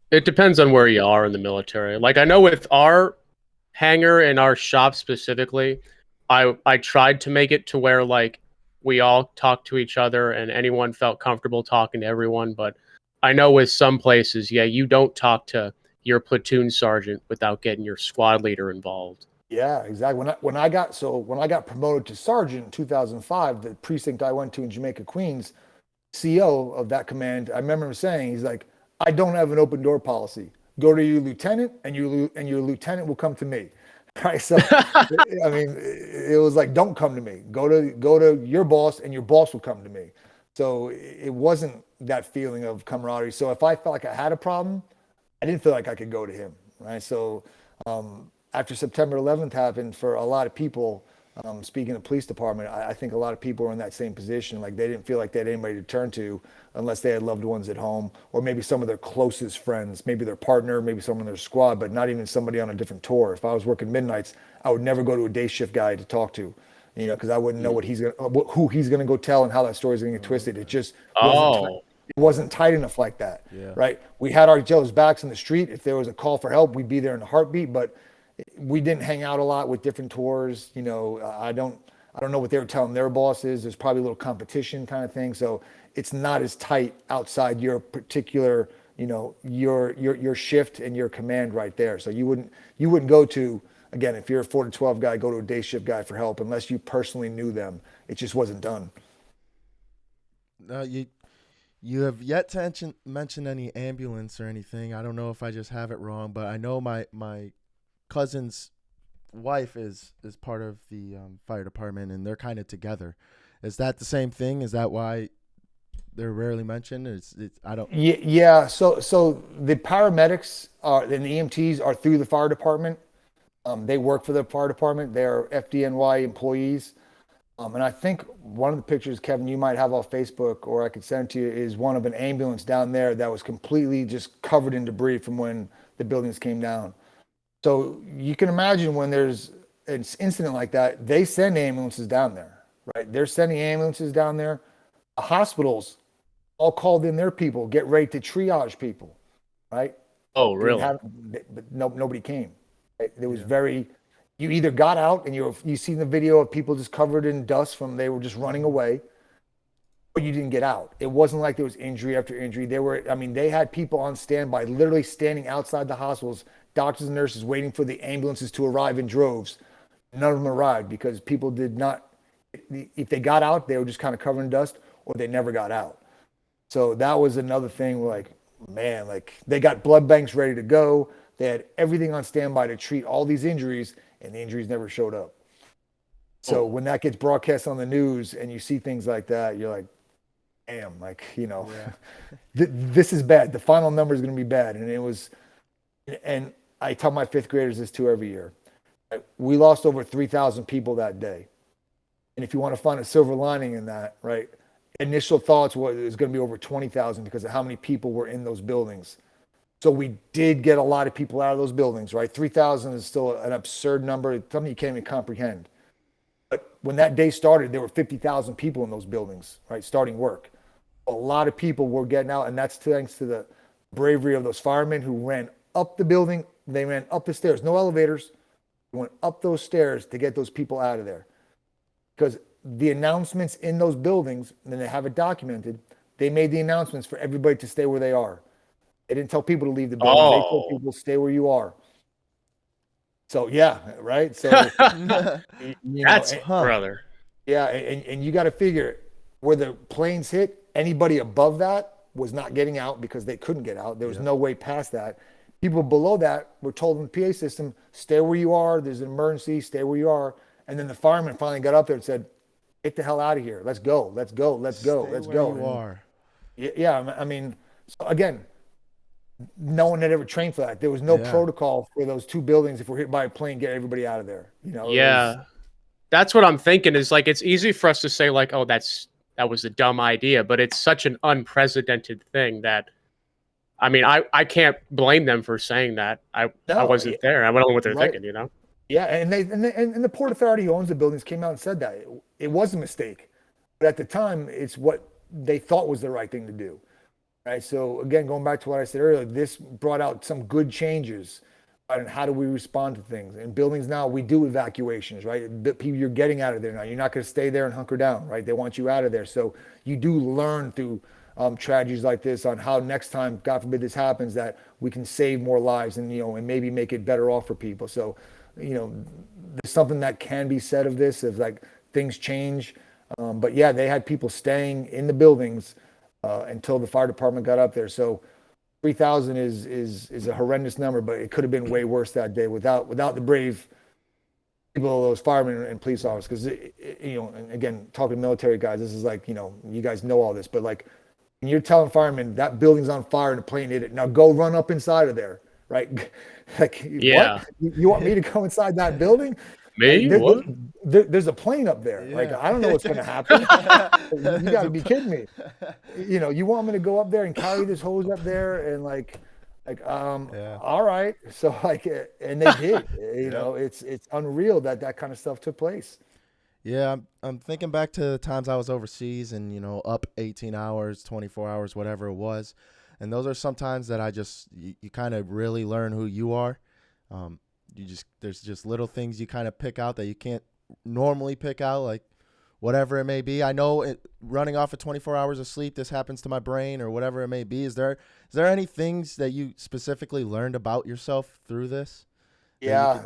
S2: it depends on where you are in the military. Like I know with our hangar and our shop specifically, I tried to make it to where like we all talked to each other and anyone felt comfortable talking to everyone. But I know with some places, yeah, you don't talk to your platoon sergeant without getting your squad leader involved.
S3: Yeah, exactly. When I got promoted to sergeant in 2005, the precinct I went to in Jamaica, Queens, CO of that command, I remember him saying, he's like, I don't have an open door policy. Go to your lieutenant, and your lieutenant will come to me. right? So, I mean, it was like, don't come to me. Go to your boss, and your boss will come to me. So it wasn't that feeling of camaraderie. So if I felt like I had a problem, I didn't feel like I could go to him, right? So after September 11th happened, for a lot of people, speaking of police department, I think a lot of people were in that same position. Like they didn't feel like they had anybody to turn to unless they had loved ones at home, or maybe some of their closest friends, maybe their partner, maybe someone in their squad, but not even somebody on a different tour. If I was working midnights, I would never go to a day shift guy to talk to, because I wouldn't know who he's gonna go tell and how that story's gonna get twisted. It just wasn't tight enough like that, right? We had our Joe's backs in the street. If there was a call for help, we'd be there in a heartbeat. But we didn't hang out a lot with different tours. I don't know what they were telling their bosses. There's probably a little competition kind of thing. So it's not as tight outside your particular, your shift and your command right there. So you wouldn't go to, again, if you're a 4 to 12 guy, go to a day shift guy for help unless you personally knew them. It just wasn't done.
S1: You have yet to mention any ambulance or anything. I don't know if I just have it wrong, but I know my cousin's wife is part of the fire department, and they're kind of together. Is that the same thing? Is that why they're rarely mentioned? I don't.
S3: Yeah. So the paramedics and the EMTs are through the fire department. They work for the fire department. They're FDNY employees. And I think one of the pictures, Kevin, you might have off Facebook, or I could send it to you, is one of an ambulance down there that was completely just covered in debris from when the buildings came down. So you can imagine when there's an incident like that, they send ambulances down there, right? They're sending ambulances down there. The hospitals all called in their people, get ready to triage people, right?
S2: Oh, really?
S3: But nobody came. Right? It was you either got out and you see the video of people just covered in dust from they were just running away, or you didn't get out. It wasn't like there was injury after injury. They had people on standby, literally standing outside the hospitals, doctors and nurses waiting for the ambulances to arrive in droves. None of them arrived because people did not, if they got out, they were just kind of covered in dust, or they never got out. So that was another thing, like, man, like they got blood banks ready to go. They had everything on standby to treat all these injuries, and the injuries never showed up. So when that gets broadcast on the news and you see things like that, you're like, damn, like, this is bad. The final number is going to be bad. And I tell my fifth graders this too every year. We lost over 3,000 people that day. And if you want to find a silver lining in that, right, initial thoughts was it was going to be over 20,000 because of how many people were in those buildings. So we did get a lot of people out of those buildings, right? 3,000 is still an absurd number. It's something you can't even comprehend. But when that day started, there were 50,000 people in those buildings, right, starting work. A lot of people were getting out, and that's thanks to the bravery of those firemen who ran up the building. They ran up the stairs, no elevators. They went up those stairs to get those people out of there. Because the announcements in those buildings, and they have it documented, they made the announcements for everybody to stay where they are. They didn't tell people to leave the building. They told people stay where you are. So yeah, right. So
S2: brother.
S3: Yeah, and you got to figure where the planes hit. Anybody above that was not getting out because they couldn't get out. There was no way past that. People below that were told in the PA system, "Stay where you are. There's an emergency. Stay where you are." And then the firemen finally got up there and said, "Get the hell out of here. Let's go. Let's go. Let's go.
S1: Stay
S3: Let's
S1: where
S3: go."
S1: You are.
S3: Yeah, I mean, so again, no one had ever trained for that. There was no protocol for those two buildings. If we're hit by a plane, get everybody out of there.
S2: That's what I'm thinking. Is like it's easy for us to say like, "Oh, that was a dumb idea," but it's such an unprecedented thing that, I mean, I can't blame them for saying that. I wasn't there. I don't know what they're thinking,
S3: Yeah, and the Port Authority who owns the buildings came out and said that it was a mistake, but at the time, it's what they thought was the right thing to do. Right. So again, going back to what I said earlier, this brought out some good changes on how do we respond to things. In buildings now, we do evacuations, right? You're getting out of there now. You're not going to stay there and hunker down, right? They want you out of there. So you do learn through tragedies like this on how next time, God forbid this happens, that we can save more lives and, and maybe make it better off for people. So, there's something that can be said of this, of like things change. But yeah, they had people staying in the buildings until the fire department got up there. So 3,000 is a horrendous number, but it could have been way worse that day without the brave people, those firemen and police officers, because you know, and again, talking to military guys, this is like, you know, you guys know all this, but like when you're telling firemen that building's on fire and the plane hit it, now go run up inside of there, right? Like,
S2: Yeah.
S3: what? You want me to go inside that building?
S2: Me? What?
S3: There's a plane up there. Like, I don't know what's going to happen. You got to be kidding me. You know, you want me to go up there and carry this hose up there and like, all right. So like, and they did. You know, it's unreal that kind of stuff took place.
S1: Yeah, I'm thinking back to the times I was overseas and, you know, up 18 hours, 24 hours, whatever it was. And those are some times that you kind of really learn who you are. There's just little things you kind of pick out that you can't normally pick out, like whatever it may be. I know running off of 24 hours of sleep, this happens to my brain or whatever it may be. Is there any things that you specifically learned about yourself through this?
S3: Yeah,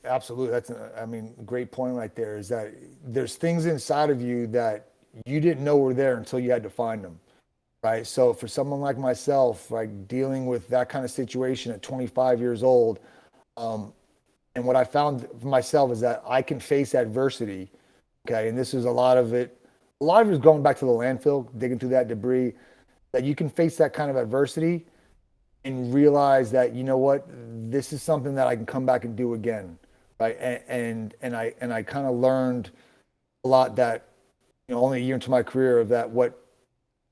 S3: absolutely. That's, I mean, great point right there is that there's things inside of you that you didn't know were there until you had to find them. Right. So for someone like myself, like dealing with that kind of situation at 25 years old, and what I found for myself is that I can face adversity. Okay. And this is a lot of it is going back to the landfill, digging through that debris, that you can face that kind of adversity and realize that, you know what, this is something that I can come back and do again. Right. And I kind of learned a lot that, you know, only a year into my career of that, what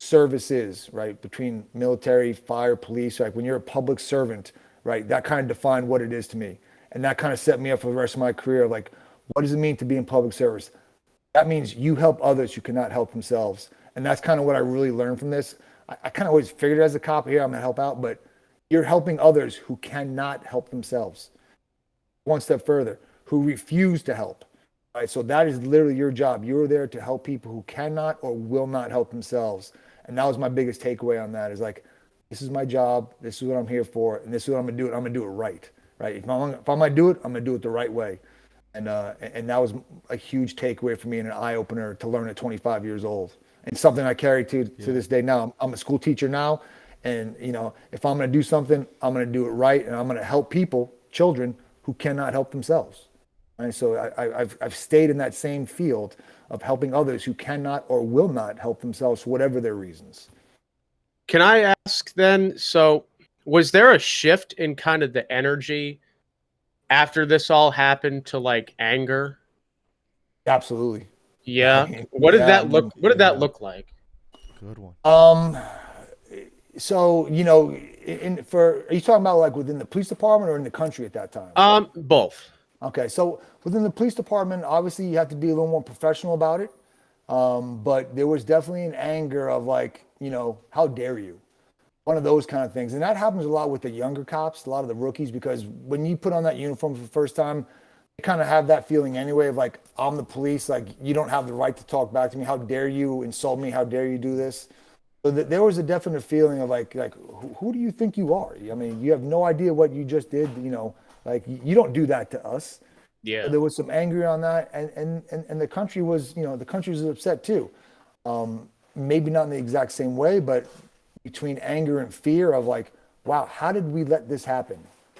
S3: service is, right? Between military, fire, police, like when you're a public servant, right? That kind of defined what it is to me. And that kind of set me up for the rest of my career. Like, what does it mean to be in public service? That means you help others who cannot help themselves. And that's kind of what I really learned from this. I kind of always figured as a cop, here, I'm going to help out, but you're helping others who cannot help themselves. One step further, who refuse to help. Right? So that is literally your job. You're there to help people who cannot or will not help themselves. And that was my biggest takeaway on that is like, this is my job. This is what I'm here for. And this is what I'm going to do. I'm going to do it right. Right. If I'm going to do it, I'm going to do it the right way. And that was a huge takeaway for me and an eye opener to learn at 25 years old, and something I carry to this day now. I'm a school teacher now. And, you know, if I'm going to do something, I'm going to do it right. And I'm going to help people, children who cannot help themselves. Right. So I've stayed in that same field of helping others who cannot or will not help themselves for whatever their reasons.
S2: Can I ask then, so was there a shift in kind of the energy after this all happened to like anger?
S3: Absolutely.
S2: Yeah.
S3: I mean,
S2: what did that look look like?
S1: Good one.
S3: So, you know, are you talking about like within the police department or in the country at that time?
S2: Both.
S3: Okay. So within the police department, obviously you have to be a little more professional about it. But there was definitely an anger of like, you know, how dare you? One of those kind of things. And that happens a lot with the younger cops, a lot of the rookies, because when you put on that uniform for the first time, you kind of have that feeling anyway of like, I'm the police, like you don't have the right to talk back to me. How dare you insult me? How dare you do this? So there was a definite feeling of like who do you think you are? I mean, you have no idea what you just did, you know, like you don't do that to us.
S2: Yeah.
S3: So there was some anger on that, and the country was, you know, the country was upset too. Maybe not in the exact same way, but between anger and fear of like, wow, how did we let this happen?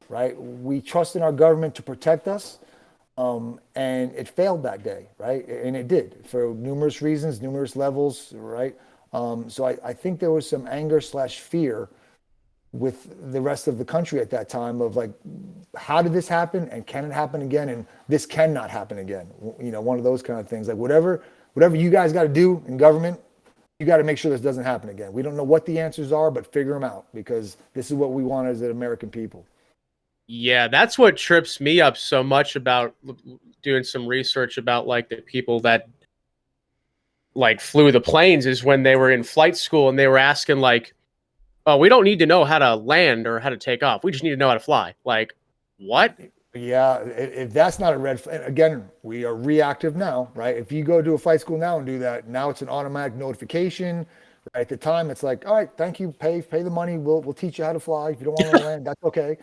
S3: Right? We trusted our government to protect us, and it failed that day, right? And it did for numerous reasons, numerous levels, right? So I think there was some anger / fear with the rest of the country at that time of like, how did this happen and can it happen again? And this cannot happen again. You know, one of those kind of things, like whatever you guys got to do in government, you got to make sure this doesn't happen again. We don't know what the answers are, but figure them out because this is what we want as an American people.
S2: Yeah, that's what trips me up so much about doing some research about like the people that like flew the planes is when they were in flight school and they were asking like, oh, we don't need to know how to land or how to take off. We just need to know how to fly. Like, what?
S3: Yeah, if that's not a red flag, again, we are reactive now, right? If you go to a flight school now and do that, now it's an automatic notification. Right? At the time, it's like, all right, thank you, pay the money. We'll teach you how to fly. If you don't want to land, that's okay.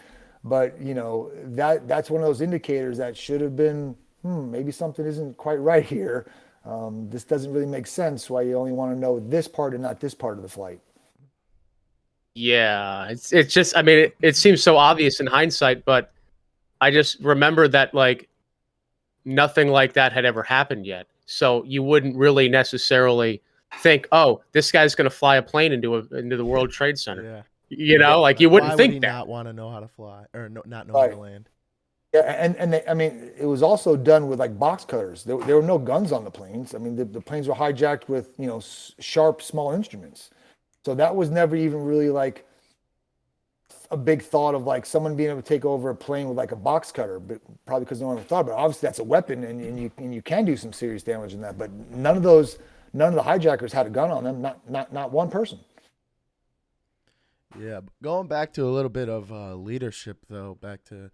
S3: But you know, that's one of those indicators that should have been, maybe something isn't quite right here. This doesn't really make sense why you only want to know this part and not this part of the flight.
S2: Yeah, it's just, I mean, it seems so obvious in hindsight, but I just remember that like nothing like that had ever happened yet. So you wouldn't really necessarily think, oh, this guy's going to fly a plane into the World Trade Center.
S1: Yeah.
S2: You know, like you wouldn't
S1: Why would
S2: think
S1: he
S2: that.
S1: not want to know how to fly or not know how
S3: Right.
S1: to land?
S3: Yeah, and they, I mean, it was also done with like box cutters. There were no guns on the planes. I mean, the planes were hijacked with, you know, sharp, small instruments. So that was never even really like a big thought of like someone being able to take over a plane with like a box cutter, but probably because no one ever thought about it. Obviously, that's a weapon, and you can do some serious damage in that. But none of the hijackers had a gun on them. Not one person.
S1: Yeah, going back to a little bit of leadership though, back to,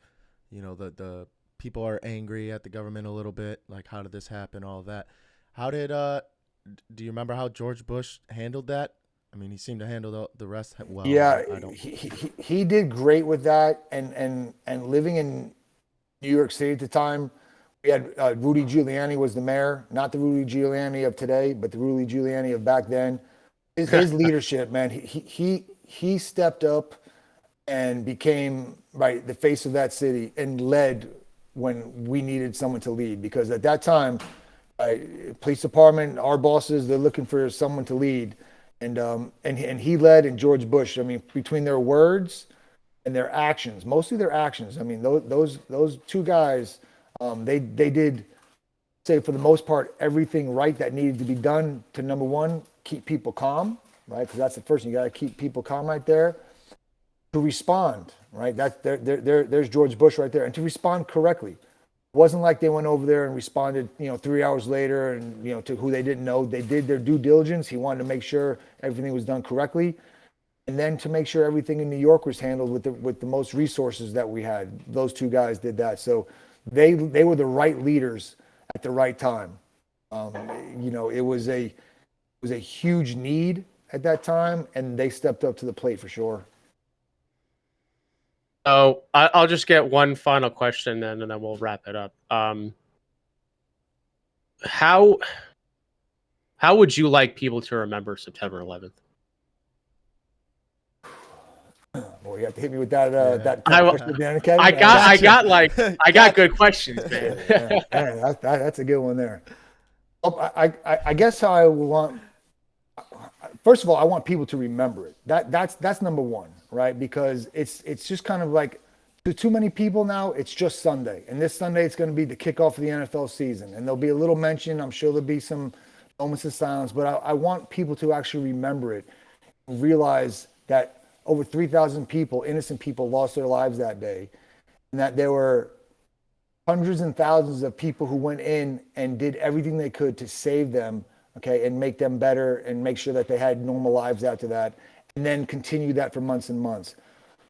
S1: you know, the people are angry at the government a little bit. Like, how did this happen? All of that. How did do you remember how George Bush handled that? I mean, he seemed to handle the rest well.
S3: Yeah,
S1: I don't.
S3: he did great with that, and living in New York City at the time, we had Rudy Giuliani was the mayor, not the Rudy Giuliani of today, but the Rudy Giuliani of back then. His leadership, man, he stepped up and became right the face of that city and led when we needed someone to lead, because at that time, police department, our bosses, they're looking for someone to lead, and he led. And George Bush, I mean, between their words and their actions, mostly their actions. I mean, those two guys, they did, say, for the most part, everything right that needed to be done to, number one, keep people calm, right? Because that's the first thing, you got to keep people calm right there. To respond, right? There's George Bush right there, and to respond correctly. It wasn't like they went over there and responded, you know, 3 hours later, and you know, to who they didn't know. They did their due diligence. He wanted to make sure everything was done correctly, and then to make sure everything in New York was handled with the most resources that we had. Those two guys did that, so they were the right leaders at the right time. You know, it was a huge need at that time, and they stepped up to the plate for sure.
S2: So I'll just get one final question then, and then we'll wrap it up. How would you like people to remember September 11th?
S3: Well, you have to hit me with that
S1: Yeah.
S3: that
S2: I-
S3: question again, Kevin.
S2: I got
S1: Gotcha.
S2: good questions, man.
S3: Yeah, that's a good one there. I guess how I want. First of all, I want people to remember it. That's number one, right? Because it's just kind of like, to too many people now, it's just Sunday, and this Sunday it's going to be the kickoff of the NFL season, and there'll be a little mention. I'm sure there'll be some moments of silence, but I want people to actually remember it, realize that over 3,000 people, innocent people, lost their lives that day, and that there were hundreds and thousands of people who went in and did everything they could to save them, okay, and make them better and make sure that they had normal lives after that, and then continue that for months and months.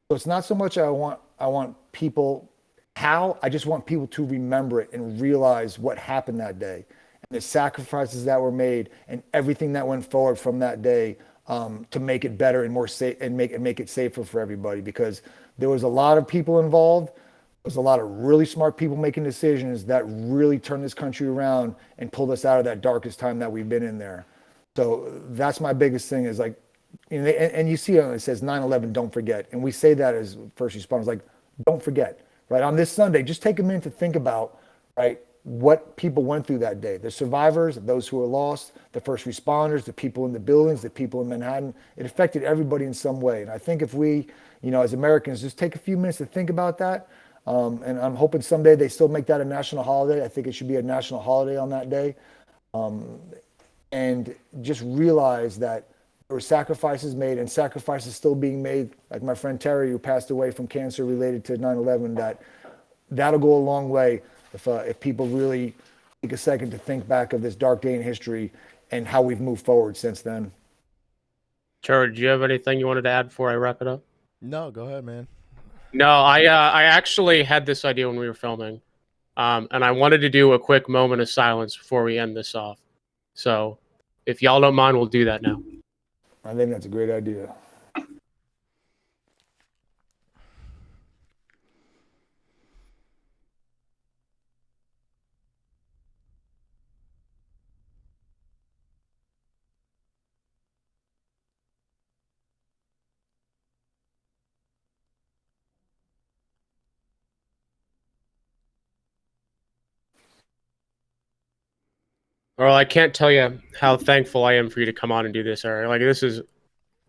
S3: So it's not so much I want people how, I just want people to remember it and realize what happened that day and the sacrifices that were made and everything that went forward from that day, to make it better and more safe and make it safer for everybody, because there was a lot of people involved. There's a lot of really smart people making decisions that really turned this country around and pulled us out of that darkest time that we've been in there. So that's my biggest thing is like, you know, and you see it says 9/11, don't forget. And we say that as first responders, like, don't forget, right? On this Sunday, just take a minute to think about, right, what people went through that day. The survivors, those who were lost, the first responders, the people in the buildings, the people in Manhattan. It affected everybody in some way. And I think if we, you know, as Americans, just take a few minutes to think about that. And I'm hoping someday they still make that a national holiday. I think it should be a national holiday on that day. And just realize that there were sacrifices made and sacrifices still being made. Like my friend Terry, who passed away from cancer related to 9/11, that'll go a long way if people really take a second to think back of this dark day in history and how we've moved forward since then.
S2: Jared, do you have anything you wanted to add before I wrap it up?
S1: No, go ahead, man.
S2: No, I actually had this idea when we were filming, and I wanted to do a quick moment of silence before we end this off. So, if y'all don't mind, we'll do that now.
S3: I think that's a great idea.
S2: Well, I can't tell you how thankful I am for you to come on and do this, Eric. Like, this is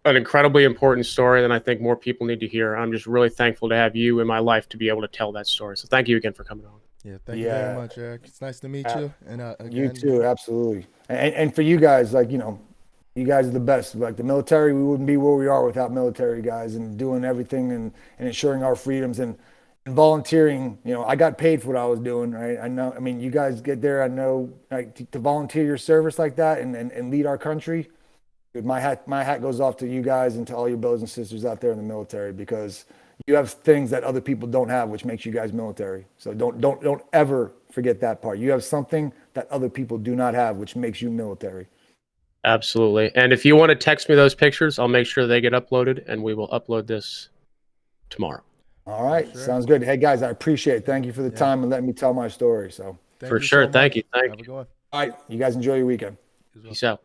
S2: an incredibly important story that I think more people need to hear. I'm just really thankful to have you in my life to be able to tell that story. So thank you again for coming on.
S1: Yeah, thank you very much, Eric. It's nice to meet you. And again,
S3: you too, absolutely. And for you guys, like, you know, you guys are the best. Like the military, we wouldn't be where we are without military guys and doing everything and ensuring our freedoms and volunteering. You know, I got paid for what I was doing, right? I know, I mean, you guys get there, I know, like to volunteer your service like that and lead our country. Dude, my hat goes off to you guys and to all your brothers and sisters out there in the military, because you have things that other people don't have, which makes you guys military. So don't ever forget that part. You have something that other people do not have, which makes you military.
S2: Absolutely. And if you want to text me those pictures, I'll make sure they get uploaded, and we will upload this tomorrow.
S3: All right. Sure. Sounds good. Hey, guys, I appreciate it. Thank you for the time and letting me tell my story. So
S2: for sure. Thank you.
S1: Have a good one.
S3: All right. You guys enjoy your weekend.
S2: Peace out.